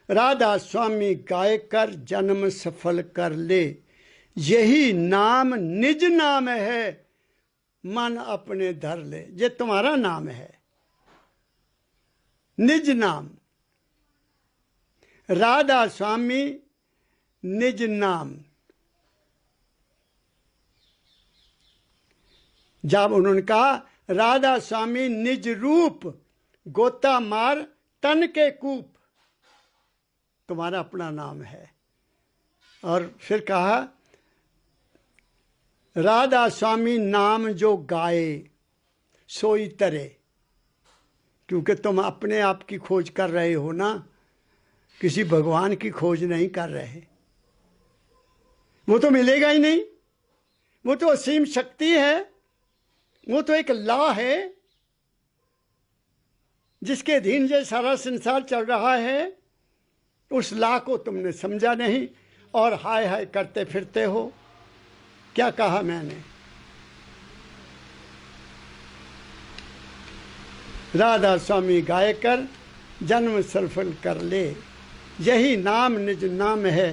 राधा स्वामी गाय कर जन्म सफल कर ले, यही नाम निज नाम है, मन अपने धर ले। ये तुम्हारा नाम है, निज नाम। राधा स्वामी निज नाम। जब उन्होंने कहा राधा स्वामी निज रूप, गोता मार तन के कूप, तुम्हारा अपना नाम है। और फिर कहा राधा स्वामी नाम जो गाए सोई तरे, क्योंकि तुम अपने आप की खोज कर रहे हो ना, किसी भगवान की खोज नहीं कर रहे। वो तो मिलेगा ही नहीं, वो तो असीम शक्ति है, वो तो एक लॉ है जिसके अधीन ये सारा संसार चल रहा है। उस लॉ को तुमने समझा नहीं और हाय हाय करते फिरते हो। क्या कहा मैंने? राधा स्वामी गाय कर जन्म सफल कर ले, यही नाम निज नाम है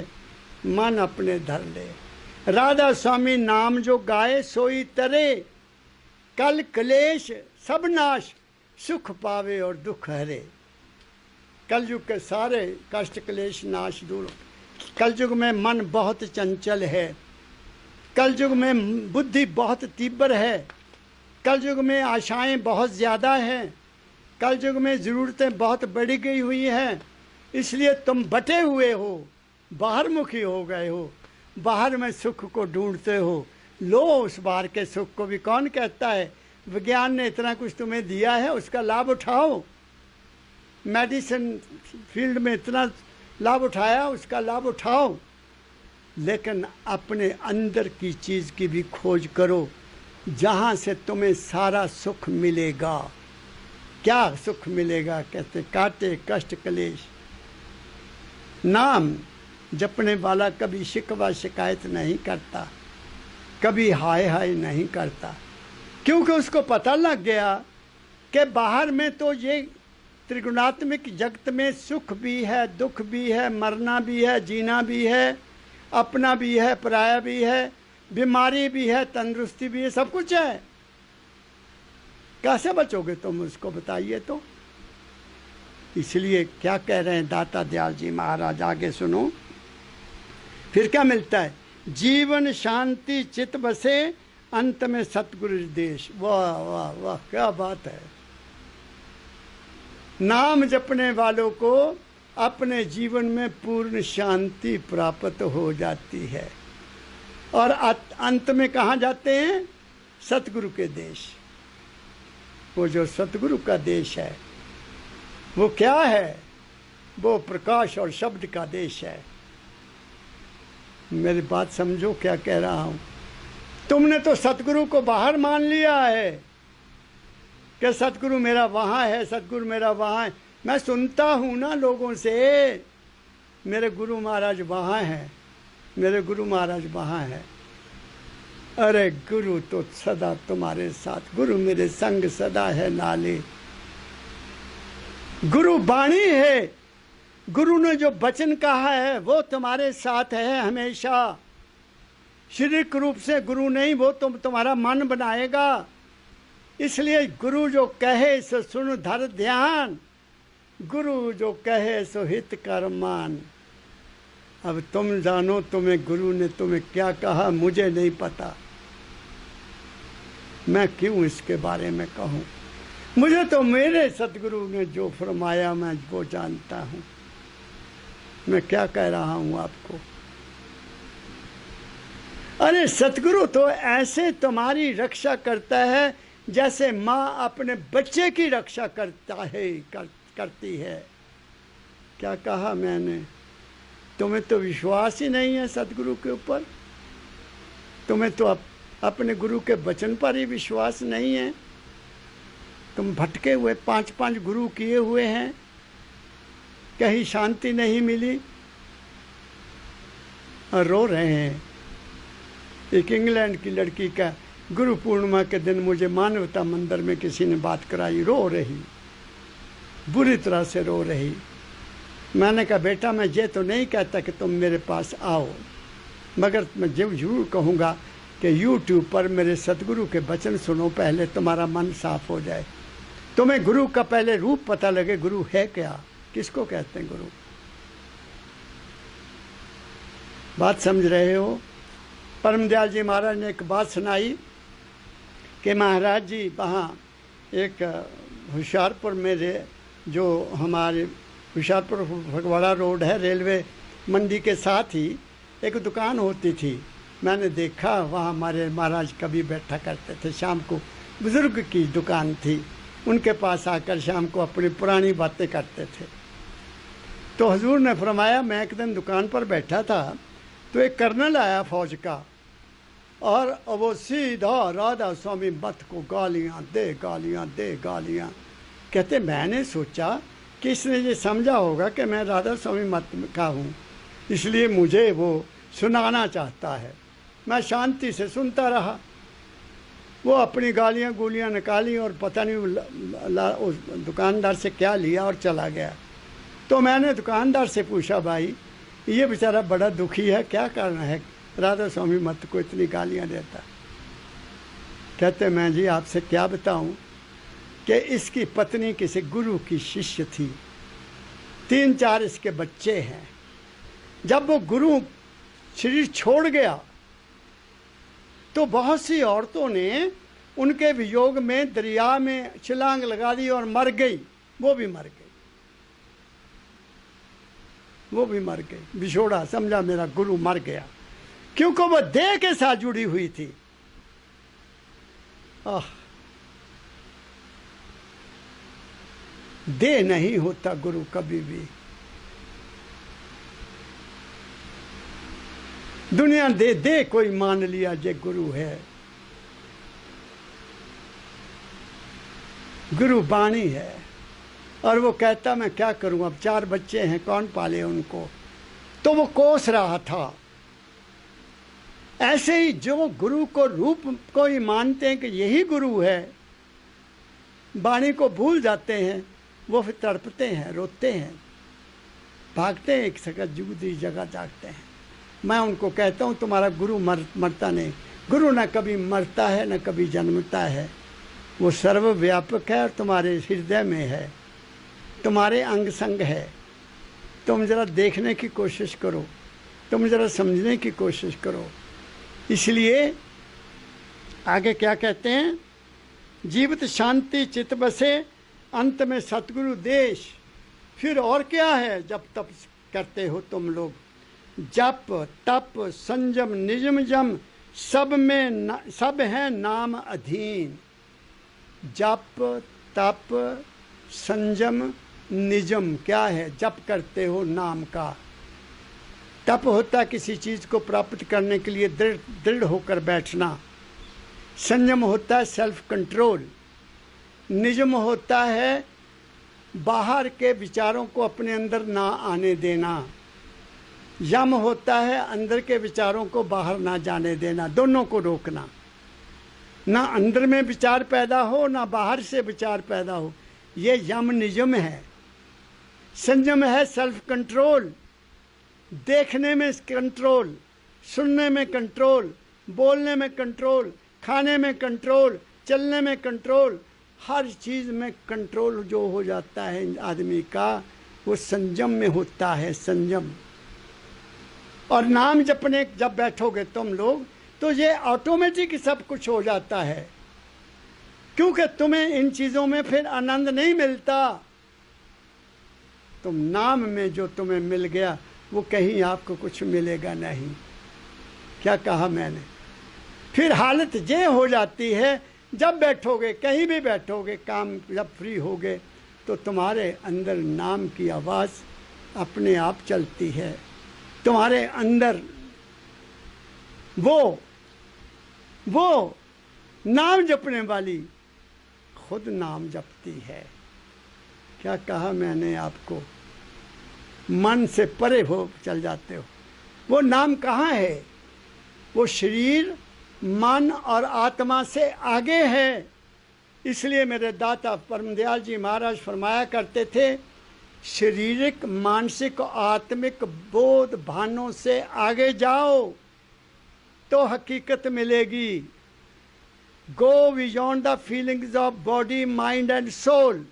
मन अपने धर ले। राधा स्वामी नाम जो गाए सोई तरे, कल क्लेश सब नाश सुख पावे और दुख हरे। कलयुग के सारे कष्ट क्लेश नाश दूर। कलयुग में मन बहुत चंचल है, कलयुग में बुद्धि बहुत तीव्र है, कलयुग में आशाएं बहुत ज़्यादा हैं, कलयुग में ज़रूरतें बहुत बढ़ी गई हुई हैं। इसलिए तुम बटे हुए हो, बाहर मुखी हो गए हो, बाहर में सुख को ढूंढते हो। लो उस बाहर के सुख को भी कौन कहता है? विज्ञान ने इतना कुछ तुम्हें दिया है, उसका लाभ उठाओ। मेडिसिन फील्ड में इतना लाभ उठाया, उसका लाभ उठाओ। लेकिन अपने अंदर की चीज़ की भी खोज करो, जहाँ से तुम्हें सारा सुख मिलेगा। क्या सुख मिलेगा? कहते काटे कष्ट क्लेश। नाम जपने वाला कभी शिकवा शिकायत नहीं करता, कभी हाय हाय नहीं करता, क्योंकि उसको पता लग गया कि बाहर में तो ये त्रिगुणात्मक जगत में सुख भी है, दुख भी है, मरना भी है, जीना भी है, अपना भी है, पराया भी है, बीमारी भी है, तंदुरुस्ती भी है, सब कुछ है। कैसे बचोगे तुम? उसको बताइए तो। इसलिए क्या कह रहे हैं दाता दयाल जी महाराज, आगे सुनो। फिर क्या मिलता है? जीवन शांति चित बसे, अंत में सतगुरु देश। वाह वाह वाह, क्या बात है। नाम जपने वालों को अपने जीवन में पूर्ण शांति प्राप्त हो जाती है, और अंत में कहाँ जाते हैं? सतगुरु के देश। वो जो सतगुरु का देश है वो क्या है? वो प्रकाश और शब्द का देश है। मेरी बात समझो क्या कह रहा हूँ। तुमने तो सतगुरु को बाहर मान लिया है कि सतगुरु मेरा वहाँ है, सतगुरु मेरा वहाँ है। मैं सुनता हूँ ना लोगों से, मेरे गुरु महाराज वहाँ हैं, मेरे गुरु महाराज वहाँ हैं। अरे गुरु तो सदा तुम्हारे साथ, गुरु मेरे संग सदा है नाले। गुरु वाणी है, गुरु ने जो वचन कहा है वो तुम्हारे साथ है हमेशा। शारीरिक रूप से गुरु नहीं, वो तुम्हारा मन बनाएगा। इसलिए गुरु जो कहे सो सुन धर ध्यान, गुरु जो कहे सो हित कर मान। अब तुम जानो तुम्हें गुरु ने तुम्हें क्या कहा, मुझे नहीं पता। मैं क्यों इसके बारे में कहूँ? मुझे तो मेरे सतगुरु ने जो फरमाया मैं वो जानता हूँ। मैं क्या कह रहा हूँ आपको? अरे सतगुरु तो ऐसे तुम्हारी रक्षा करता है जैसे माँ अपने बच्चे की रक्षा करता है, करती है। क्या कहा मैंने? तुम्हें तो विश्वास ही नहीं है सतगुरु के ऊपर, तुम्हें तो अपने गुरु के वचन पर ही विश्वास नहीं है। तुम भटके हुए 5-5 गुरु किए हुए हैं, कहीं शांति नहीं मिली और रो रहे हैं। एक इंग्लैंड की लड़की का गुरु पूर्णिमा के दिन मुझे मानवता मंदिर में किसी ने बात कराई, रो रही, बुरी तरह से रो रही। मैंने कहा बेटा मैं ये तो नहीं कहता कि तुम मेरे पास आओ, मगर मैं जरूर कहूँगा कि YouTube पर मेरे सतगुरु के वचन सुनो, पहले तुम्हारा मन साफ हो जाए, तुम्हें गुरु का पहले रूप पता लगे। गुरु है क्या, किसको कहते हैं गुरु? बात समझ रहे हो? परम दयाल जी महाराज ने एक बात सुनाई कि महाराज जी वहाँ एक होशियारपुर में, जो हमारे होशियारपुर फगवाड़ा रोड है, रेलवे मंडी के साथ ही एक दुकान होती थी। मैंने देखा वहाँ हमारे महाराज कभी बैठा करते थे, शाम को बुज़ुर्ग की दुकान थी, उनके पास आकर शाम को अपनी पुरानी बातें करते थे। तो हुजूर ने फरमाया, मैं एक दिन दुकान पर बैठा था तो एक कर्नल आया फौज का, और वो सीधा राधा स्वामी मत को गालियाँ दे गालियाँ दे गालियाँ। कहते मैंने सोचा कि इसने ये समझा होगा कि मैं राधा स्वामी मत का हूँ, इसलिए मुझे वो सुनाना चाहता है। मैं शांति से सुनता रहा। वो अपनी गालियाँ गुलियाँ निकाली और पता नहीं उस दुकानदार से क्या लिया और चला गया। तो मैंने दुकानदार से पूछा, भाई ये बेचारा बड़ा दुखी है, क्या कारण है राधा स्वामी मत को इतनी गालियाँ देता? कहते, मैं जी आपसे क्या बताऊं कि इसकी पत्नी किसी गुरु की शिष्य थी, 3-4 इसके बच्चे हैं। जब वो गुरु शरीर छोड़ गया तो बहुत सी औरतों ने उनके वियोग में दरिया में छलांग लगा दी और मर गई। वो भी मर गई, बिछोड़ा, समझा मेरा गुरु मर गया, क्योंकि वो देह के साथ जुड़ी हुई थी। देह नहीं होता गुरु कभी भी। दुनिया दे कोई मान लिया जे गुरु है। गुरु बाणी है। और वो कहता, मैं क्या करूं, अब 4 बच्चे हैं, कौन पाले उनको? तो वो कोस रहा था। ऐसे ही जो गुरु को रूप को ही मानते हैं कि यही गुरु है, वाणी को भूल जाते हैं, वो फिर तड़पते हैं, रोते हैं, भागते हैं, एक जगह दूसरी जगह जागते हैं। मैं उनको कहता हूँ, तुम्हारा गुरु मरता नहीं। गुरु न कभी मरता है न कभी जन्मता है। वो सर्वव्यापक है और तुम्हारे हृदय में है, तुम्हारे अंग संग है। तुम जरा देखने की कोशिश करो, तुम जरा समझने की कोशिश करो। इसलिए आगे क्या कहते हैं, जीवित शांति चित बसे, अंत में सतगुरु देश। फिर और क्या है जब तप करते हो तुम लोग? जप तप संयम निजम जम, सब है नाम अधीन। जप तप संयम निजम क्या है? जप करते हो नाम का। तप होता है किसी चीज़ को प्राप्त करने के लिए दृढ़ होकर बैठना। संयम होता है सेल्फ कंट्रोल। निजम होता है बाहर के विचारों को अपने अंदर ना आने देना। यम होता है अंदर के विचारों को बाहर ना जाने देना, दोनों को रोकना। ना अंदर में विचार पैदा हो ना बाहर से विचार पैदा हो, ये यम निजम है। संयम है सेल्फ कंट्रोल, देखने में कंट्रोल, सुनने में कंट्रोल, बोलने में कंट्रोल, खाने में कंट्रोल, चलने में कंट्रोल, हर चीज़ में कंट्रोल जो हो जाता है आदमी का, वो संयम में होता है, संयम। और नाम जपने जब बैठोगे तुम लोग तो ये ऑटोमेटिक सब कुछ हो जाता है, क्योंकि तुम्हें इन चीज़ों में फिर आनंद नहीं मिलता। तुम नाम में जो तुम्हें मिल गया वो कहीं आपको कुछ मिलेगा नहीं। क्या कहा मैंने? फिर हालत ये हो जाती है, जब बैठोगे, कहीं भी बैठोगे, काम जब फ्री होगे तो तुम्हारे अंदर नाम की आवाज़ अपने आप चलती है। तुम्हारे अंदर वो नाम जपने वाली खुद नाम जपती है। क्या कहा मैंने आपको? मन से परे हो चल जाते हो। वो नाम कहाँ है? वो शरीर मन और आत्मा से आगे है। इसलिए मेरे दाता परमदयाल जी महाराज फरमाया करते थे, शारीरिक मानसिक आत्मिक बोध भानों से आगे जाओ तो हकीकत मिलेगी। Go beyond the feelings of body mind and soul.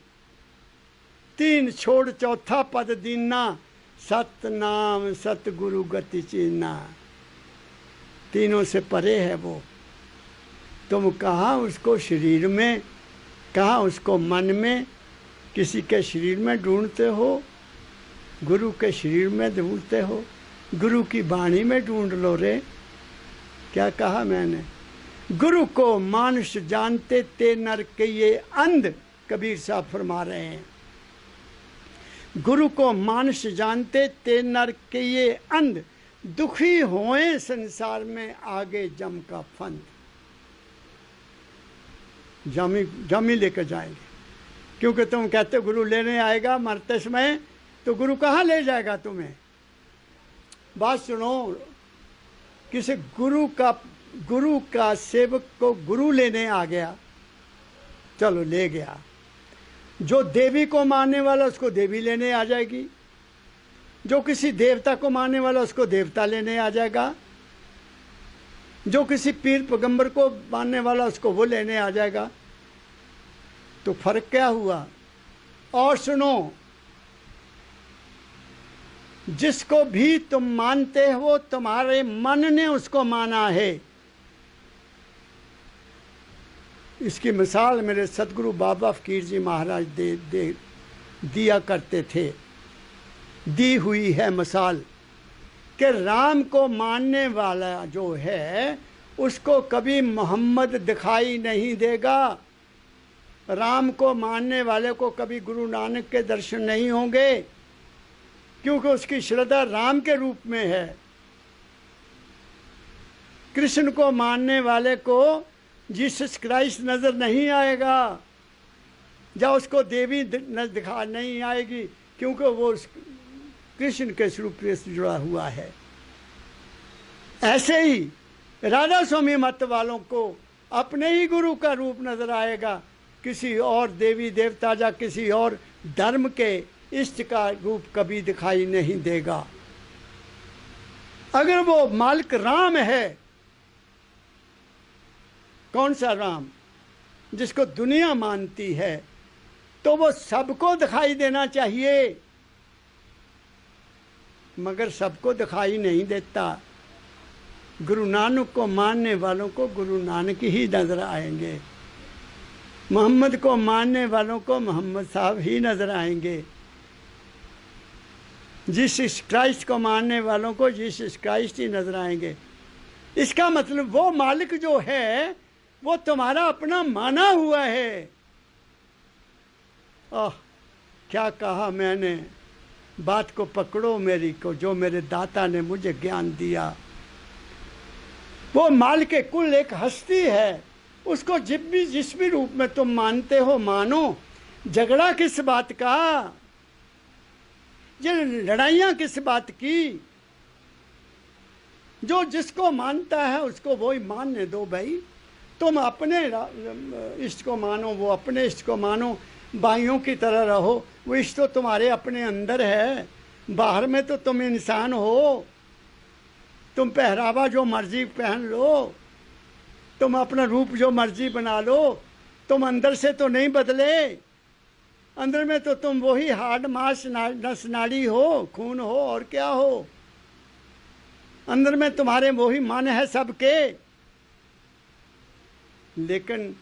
3 छोड़ चौथा पद दीना, सतनाम सतगुरु गति चीना। तीनों से परे है वो। तुम कहाँ उसको शरीर में, कहाँ उसको मन में, किसी के शरीर में ढूंढते हो? गुरु के शरीर में ढूंढते हो? गुरु की वाणी में ढूंढ लो रे। क्या कहा मैंने? गुरु को मानुष जानते ते नर के ये अंध, कबीर साहब फरमा रहे हैं। गुरु को मानुष जानते ते नर के ये अंध, दुखी होए संसार में आगे जम का फंद। जमी लेकर जाएंगे, क्योंकि तुम कहते गुरु लेने आएगा मरते समय, तो गुरु कहाँ ले जाएगा तुम्हें? बात सुनो, किसी गुरु का गुरु का सेवक को गुरु लेने आ गया, चलो ले गया। जो देवी को मानने वाला उसको देवी लेने आ जाएगी, जो किसी देवता को मानने वाला उसको देवता लेने आ जाएगा, जो किसी पीर पैगंबर को मानने वाला उसको वो लेने आ जाएगा। तो फर्क क्या हुआ? और सुनो, जिसको भी तुम मानते हो तुम्हारे मन ने उसको माना है। इसकी मिसाल मेरे सतगुरु बाबा फकीर जी महाराज दिया करते थे। दी हुई है मिसाल कि राम को मानने वाला जो है उसको कभी मोहम्मद दिखाई नहीं देगा। राम को मानने वाले को कभी गुरु नानक के दर्शन नहीं होंगे, क्योंकि उसकी श्रद्धा राम के रूप में है। कृष्ण को मानने वाले को जीसस क्राइस्ट नजर नहीं आएगा, या उसको देवी दिखा नहीं आएगी, क्योंकि वो कृष्ण के स्वरूप से जुड़ा हुआ है। ऐसे ही राधा स्वामी मत वालों को अपने ही गुरु का रूप नजर आएगा, किसी और देवी देवता या किसी और धर्म के इष्ट का रूप कभी दिखाई नहीं देगा। अगर वो मालिक राम है, कौन सा राम? जिसको दुनिया मानती है, तो वो सबको दिखाई देना चाहिए, मगर सबको दिखाई नहीं देता। गुरु नानक को मानने वालों को गुरु नानक ही नजर आएंगे, मोहम्मद को मानने वालों को मोहम्मद साहब ही नजर आएंगे, जीसस क्राइस्ट को मानने वालों को जीसस क्राइस्ट ही नजर आएंगे। इसका मतलब वो मालिक जो है वो तुम्हारा अपना माना हुआ है। क्या कहा मैंने? बात को पकड़ो मेरी को, जो मेरे दाता ने मुझे ज्ञान दिया। वो मालिक कुल एक हस्ती है, उसको जिस भी रूप में तुम मानते हो मानो। झगड़ा किस बात का? ये लड़ाइयाँ किस बात की? जो जिसको मानता है उसको वही मानने दो भाई। तुम अपने इष्ट को मानो, वो अपने इष्ट को मानो, भाइयों की तरह रहो। वो इष्ट तो तुम्हारे अपने अंदर है, बाहर में तो तुम इंसान हो। तुम पहरावा जो मर्जी पहन लो, तुम अपना रूप जो मर्जी बना लो, तुम अंदर से तो नहीं बदले। अंदर में तो तुम वही हार्ड मांस नस नाड़ी हो, खून हो, और क्या हो। अंदर में तुम्हारे वही मन है सबके, लेकिन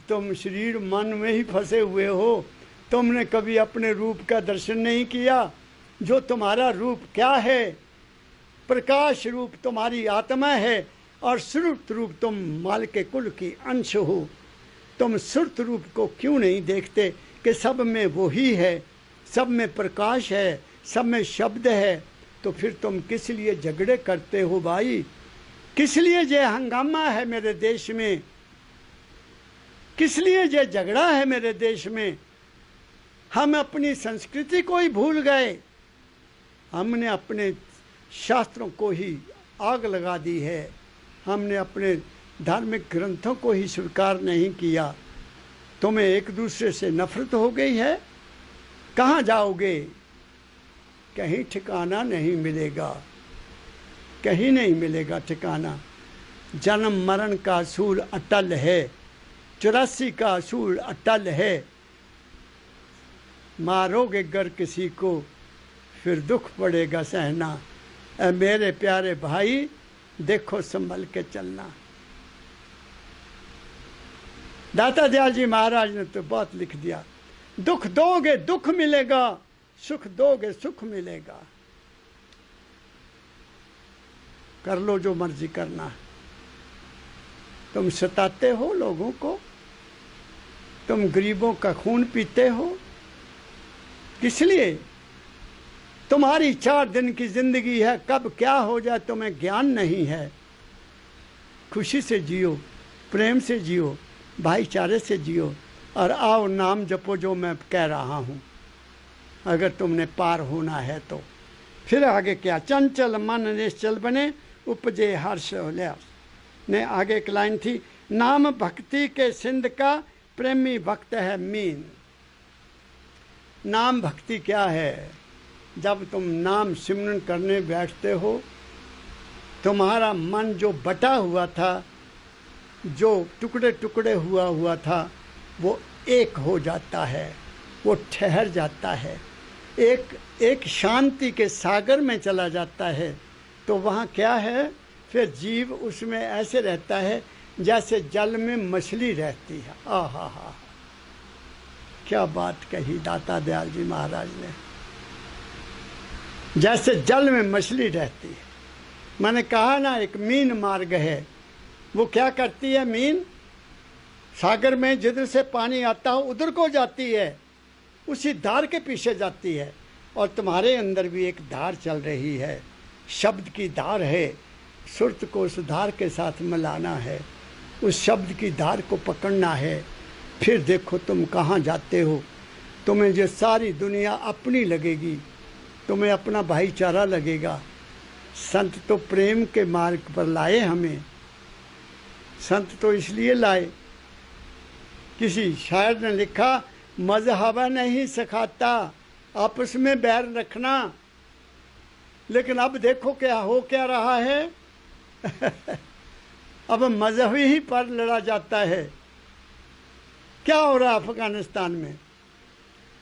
तुम शरीर मन में ही फंसे हुए हो। तुमने कभी अपने रूप का दर्शन नहीं किया। जो तुम्हारा रूप क्या है? प्रकाश रूप तुम्हारी आत्मा है, और सुरत रूप तुम माल के कुल की अंश हो। तुम सुरत रूप को क्यों नहीं देखते कि सब में वही है, सब में प्रकाश है, सब में शब्द है। तो फिर तुम किस लिए झगड़े करते हो भाई? किस लिए ये हंगामा है मेरे देश में? किस लिए ये झगड़ा है मेरे देश में? हम अपनी संस्कृति को ही भूल गए। हमने अपने शास्त्रों को ही आग लगा दी है। हमने अपने धार्मिक ग्रंथों को ही स्वीकार नहीं किया। तुम्हें एक दूसरे से नफरत हो गई है। कहाँ जाओगे? कहीं ठिकाना नहीं मिलेगा, कहीं नहीं मिलेगा ठिकाना। जन्म मरण का असूल अटल है, 84 का असूल अटल है। मारोगे गर किसी को फिर दुख पड़ेगा सहना। ऐ मेरे प्यारे भाई, देखो संभल के चलना। दाता दयाल जी महाराज ने तो बहुत लिख दिया। दुख दोगे दुख मिलेगा, सुख दोगे सुख मिलेगा। कर लो जो मर्जी करना है। तुम सताते हो लोगों को, तुम गरीबों का खून पीते हो, किस लिए? तुम्हारी 4 दिन की जिंदगी है, कब क्या हो जाए तुम्हें ज्ञान नहीं है। खुशी से जियो, प्रेम से जियो, भाईचारे से जियो, और आओ नाम जपो जो मैं कह रहा हूँ। अगर तुमने पार होना है तो फिर आगे क्या? चंचल मन निश्चल बने, उपजे हर्ष उल्लास। ने आगे एक लाइन थी, नाम भक्ति के सिंध का प्रेमी भक्त है मीन। नाम भक्ति क्या है? जब तुम नाम सिमरन करने बैठते हो, तुम्हारा मन जो बटा हुआ था, जो टुकड़े टुकड़े हुआ था, वो एक हो जाता है, वो ठहर जाता है, एक शांति के सागर में चला जाता है। तो वहाँ क्या है, फिर जीव उसमें ऐसे रहता है जैसे जल में मछली रहती है। हा, क्या बात कही दाता दयाल जी महाराज ने, जैसे जल में मछली रहती है। मैंने कहा ना, एक मीन मार्ग है। वो क्या करती है मीन? सागर में जिधर से पानी आता हो उधर को जाती है, उसी धार के पीछे जाती है। और तुम्हारे अंदर भी एक धार चल रही है, शब्द की धार है। सुरत को उस धार के साथ मिलाना है, उस शब्द की धार को पकड़ना है। फिर देखो तुम कहाँ जाते हो। तुम्हें जो सारी दुनिया अपनी लगेगी, तुम्हें अपना भाईचारा लगेगा। संत तो प्रेम के मार्ग पर लाए हमें। संत तो इसलिए लाए, किसी शायर ने लिखा, मजहब नहीं सिखाता आपस में बैर रखना। लेकिन अब देखो क्या हो क्या रहा है। अब मजहब ही पर लड़ा जाता है। क्या हो रहा है अफगानिस्तान में,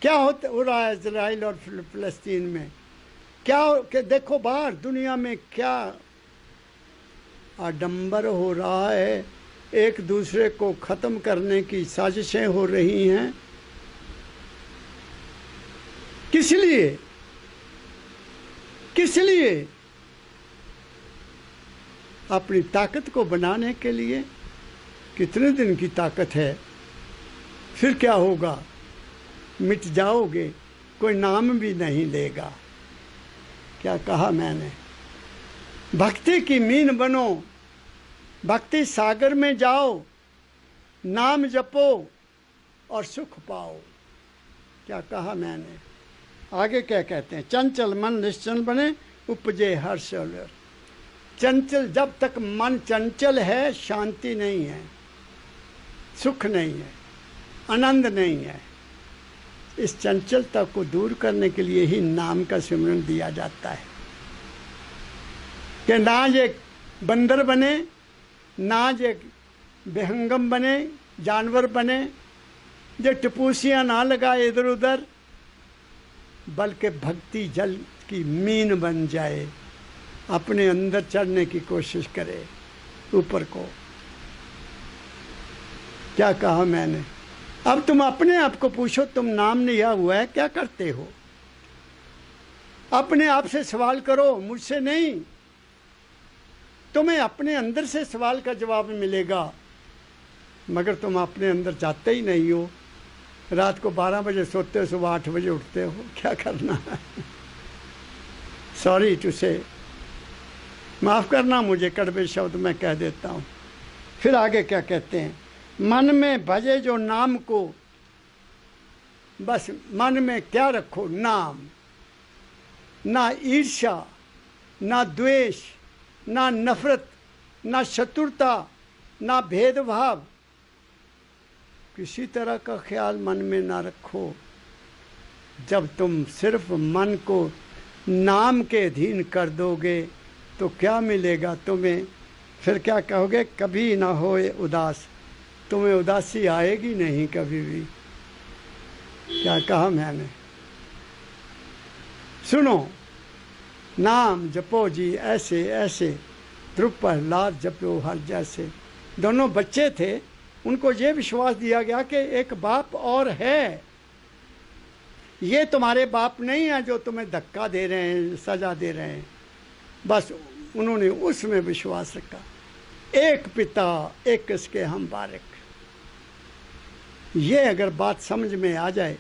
क्या हो रहा है इजराइल और फिलिस्तीन में, क्या देखो बाहर दुनिया में क्या आडंबर हो रहा है। एक दूसरे को ख़त्म करने की साजिशें हो रही हैं। किस लिए? किस लिए? अपनी ताकत को बनाने के लिए। कितने दिन की ताकत है? फिर क्या होगा? मिट जाओगे, कोई नाम भी नहीं लेगा। क्या कहा मैंने? भक्ति की मीन बनो, भक्ति सागर में जाओ, नाम जपो और सुख पाओ। क्या कहा मैंने? आगे क्या कहते हैं? चंचल मन निश्चल बने, उपजे हर्ष और चंचल। जब तक मन चंचल है, शांति नहीं है, सुख नहीं है, आनंद नहीं है। इस चंचलता को दूर करने के लिए ही नाम का सिमरन दिया जाता है कि ना ये बंदर बने, ना ये बेहंगम बने, जानवर बने, ये टिपूसियाँ ना लगाए इधर उधर, बल्कि भक्ति जल की मीन बन जाए, अपने अंदर चढ़ने की कोशिश करे ऊपर को। क्या कहा मैंने? अब तुम अपने आप को पूछो, तुम नाम लिया हुआ है, क्या करते हो? अपने आप से सवाल करो, मुझसे नहीं। तुम्हें अपने अंदर से सवाल का जवाब मिलेगा, मगर तुम अपने अंदर जाते ही नहीं हो। रात को 12 बजे सोते हो, सुबह 8 बजे उठते हो। क्या करना है? सॉरी टू से, माफ़ करना मुझे, कड़वे शब्द मैं कह देता हूँ। फिर आगे क्या कहते हैं? मन में भजे जो नाम को, बस मन में क्या रखो? नाम। ना ईर्ष्या, ना द्वेष, ना नफरत, ना शत्रुता, ना भेदभाव, किसी तरह का ख्याल मन में ना रखो। जब तुम सिर्फ मन को नाम के अधीन कर दोगे तो क्या मिलेगा तुम्हें? फिर क्या कहोगे? कभी ना होए उदास। तुम्हें उदासी आएगी नहीं कभी भी। क्या कहा मैंने? सुनो, नाम जपो जी ऐसे ऐसे, ध्रुव प्रहलाद जपो हर जैसे। दोनों बच्चे थे, उनको ये विश्वास दिया गया कि एक बाप और है, ये तुम्हारे बाप नहीं है जो तुम्हें धक्का दे रहे हैं, सजा दे रहे हैं। बस उन्होंने उसमें विश्वास रखा। एक पिता एक किसके हम बारिक। ये अगर बात समझ में आ जाए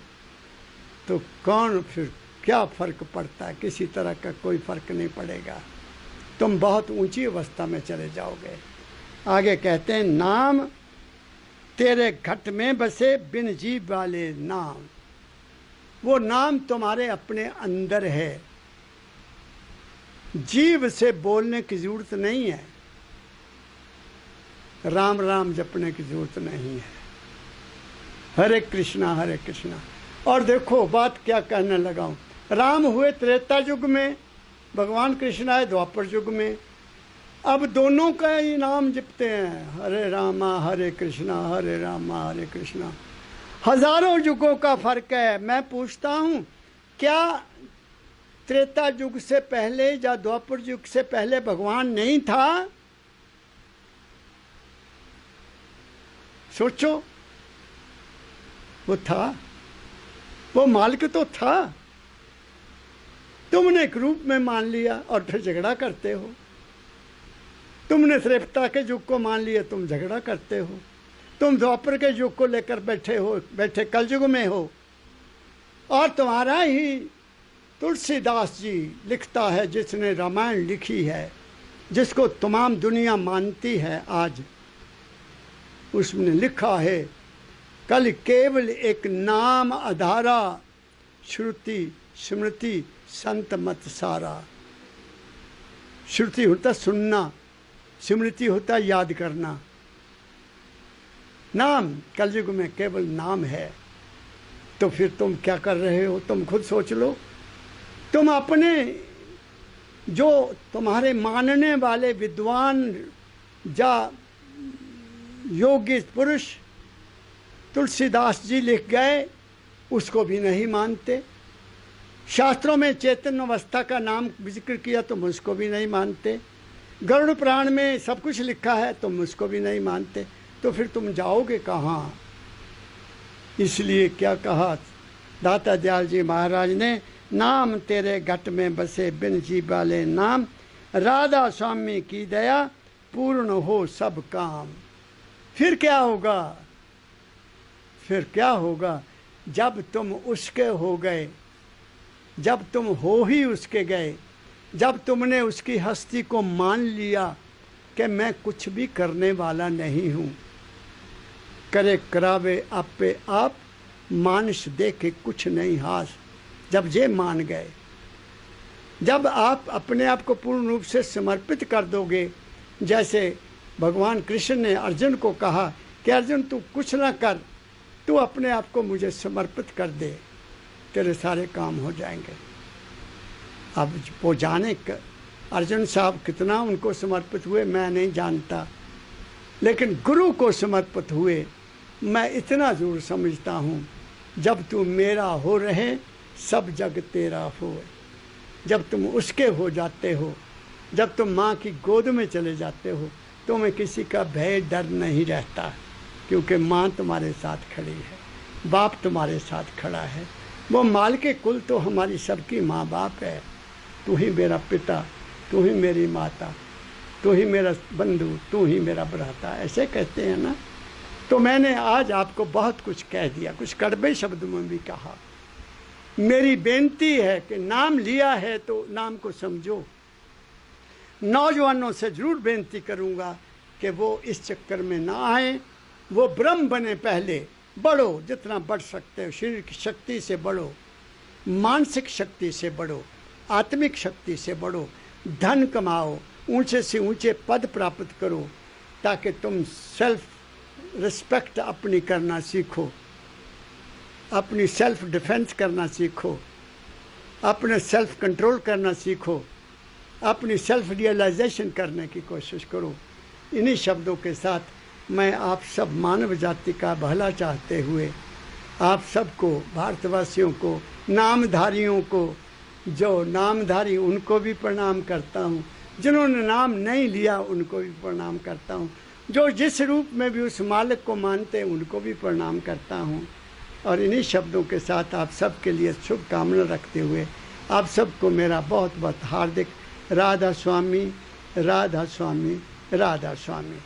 तो कौन फिर क्या फ़र्क पड़ता है? किसी तरह का कोई फ़र्क नहीं पड़ेगा। तुम बहुत ऊंची अवस्था में चले जाओगे। आगे कहते हैं, नाम तेरे घट में बसे बिन जीव वाले नाम। वो नाम तुम्हारे अपने अंदर है, जीव से बोलने की ज़रूरत नहीं है। राम राम जपने की जरूरत नहीं है। हरे कृष्णा हरे कृष्णा। और देखो बात क्या कहने लगा हूँ, राम हुए त्रेता युग में, भगवान कृष्ण आए द्वापर युग में। अब दोनों का ही नाम जपते हैं, हरे रामा हरे कृष्णा हरे रामा हरे कृष्णा। हजारों युगों का फर्क है। मैं पूछता हूँ, क्या त्रेता युग से पहले या द्वापर युग से पहले भगवान नहीं था? सोचो, वो था, वो मालिक तो था। तुमने एक रूप में मान लिया और फिर झगड़ा करते हो। तुमने त्रेता के युग को मान लिया, तुम झगड़ा करते हो। तुम द्वापर के युग को लेकर बैठे कलयुग में हो। और तुम्हारा ही तुलसीदास जी लिखता है, जिसने रामायण लिखी है, जिसको तमाम दुनिया मानती है आज, उसने लिखा है, कल केवल एक नाम आधारा, श्रुति स्मृति संत मत सारा। श्रुति होता सुनना, स्मृति होता याद करना। नाम कलयुग में केवल नाम है। तो फिर तुम क्या कर रहे हो? तुम खुद सोच लो। तुम अपने जो तुम्हारे मानने वाले विद्वान या योगी पुरुष तुलसीदास जी लिख गए, उसको भी नहीं मानते। शास्त्रों में चैतन्य अवस्था का नाम जिक्र किया, तुम उसको भी नहीं मानते। गरुड़ पुराण में सब कुछ लिखा है, तुम उसको भी नहीं मानते। तो फिर तुम जाओगे कहाँ? इसलिए क्या कहा दाता दयाल जी महाराज ने, नाम तेरे घट में बसे बिन जी वाले नाम, राधा स्वामी की दया पूर्ण हो सब काम। फिर क्या होगा? फिर क्या होगा? जब तुम उसके हो गए, जब तुम हो ही उसके गए, जब तुमने उसकी हस्ती को मान लिया कि मैं कुछ भी करने वाला नहीं हूँ, करे करावे आपे आप, मानुष देखे कुछ नहीं हास। जब ये मान गए, जब आप अपने आप को पूर्ण रूप से समर्पित कर दोगे, जैसे भगवान कृष्ण ने अर्जुन को कहा कि अर्जुन तू कुछ ना कर, तू अपने आप को मुझे समर्पित कर दे, तेरे सारे काम हो जाएंगे। अब वो जाने अर्जुन साहब कितना उनको समर्पित हुए मैं नहीं जानता, लेकिन गुरु को समर्पित हुए मैं इतना जरूर समझता हूँ, जब तू मेरा हो रहे सब जग तेरा हो। जब तुम उसके हो जाते हो, जब तुम माँ की गोद में चले जाते हो, तुम्हें किसी का भय डर नहीं रहता, क्योंकि माँ तुम्हारे साथ खड़ी है, बाप तुम्हारे साथ खड़ा है। वो माल के कुल तो हमारी सबकी माँ बाप है। तू ही मेरा पिता, तू ही मेरी माता, तू ही मेरा बंधु, तू ही मेरा भ्राता, ऐसे कहते हैं ना। तो मैंने आज आपको बहुत कुछ कह दिया, कुछ कड़वे शब्द में भी कहा। मेरी बेनती है कि नाम लिया है तो नाम को समझो। नौजवानों से जरूर बेनती करूँगा कि वो इस चक्कर में ना आए, वो ब्रह्म बने। पहले बढ़ो, जितना बढ़ सकते हो, शरीर की शक्ति से बढ़ो, मानसिक शक्ति से बढ़ो, आत्मिक शक्ति से बढ़ो, धन कमाओ, ऊंचे से ऊंचे पद प्राप्त करो, ताकि तुम सेल्फ रिस्पेक्ट अपनी करना सीखो, अपनी सेल्फ डिफेंस करना सीखो, अपने सेल्फ कंट्रोल करना सीखो, अपनी सेल्फ रियलाइजेशन करने की कोशिश करो। इन्हीं शब्दों के साथ मैं आप सब मानव जाति का भला चाहते हुए आप सबको, भारतवासियों को, नामधारियों को, जो नामधारी उनको भी प्रणाम करता हूँ, जिन्होंने नाम नहीं लिया उनको भी प्रणाम करता हूँ, जो जिस रूप में भी उस मालिक को मानते हैं उनको भी प्रणाम करता हूँ। और इन्हीं शब्दों के साथ आप सबके लिए शुभकामना रखते हुए आप सबको मेरा बहुत बहुत हार्दिक राधा स्वामी, राधा स्वामी, राधा स्वामी।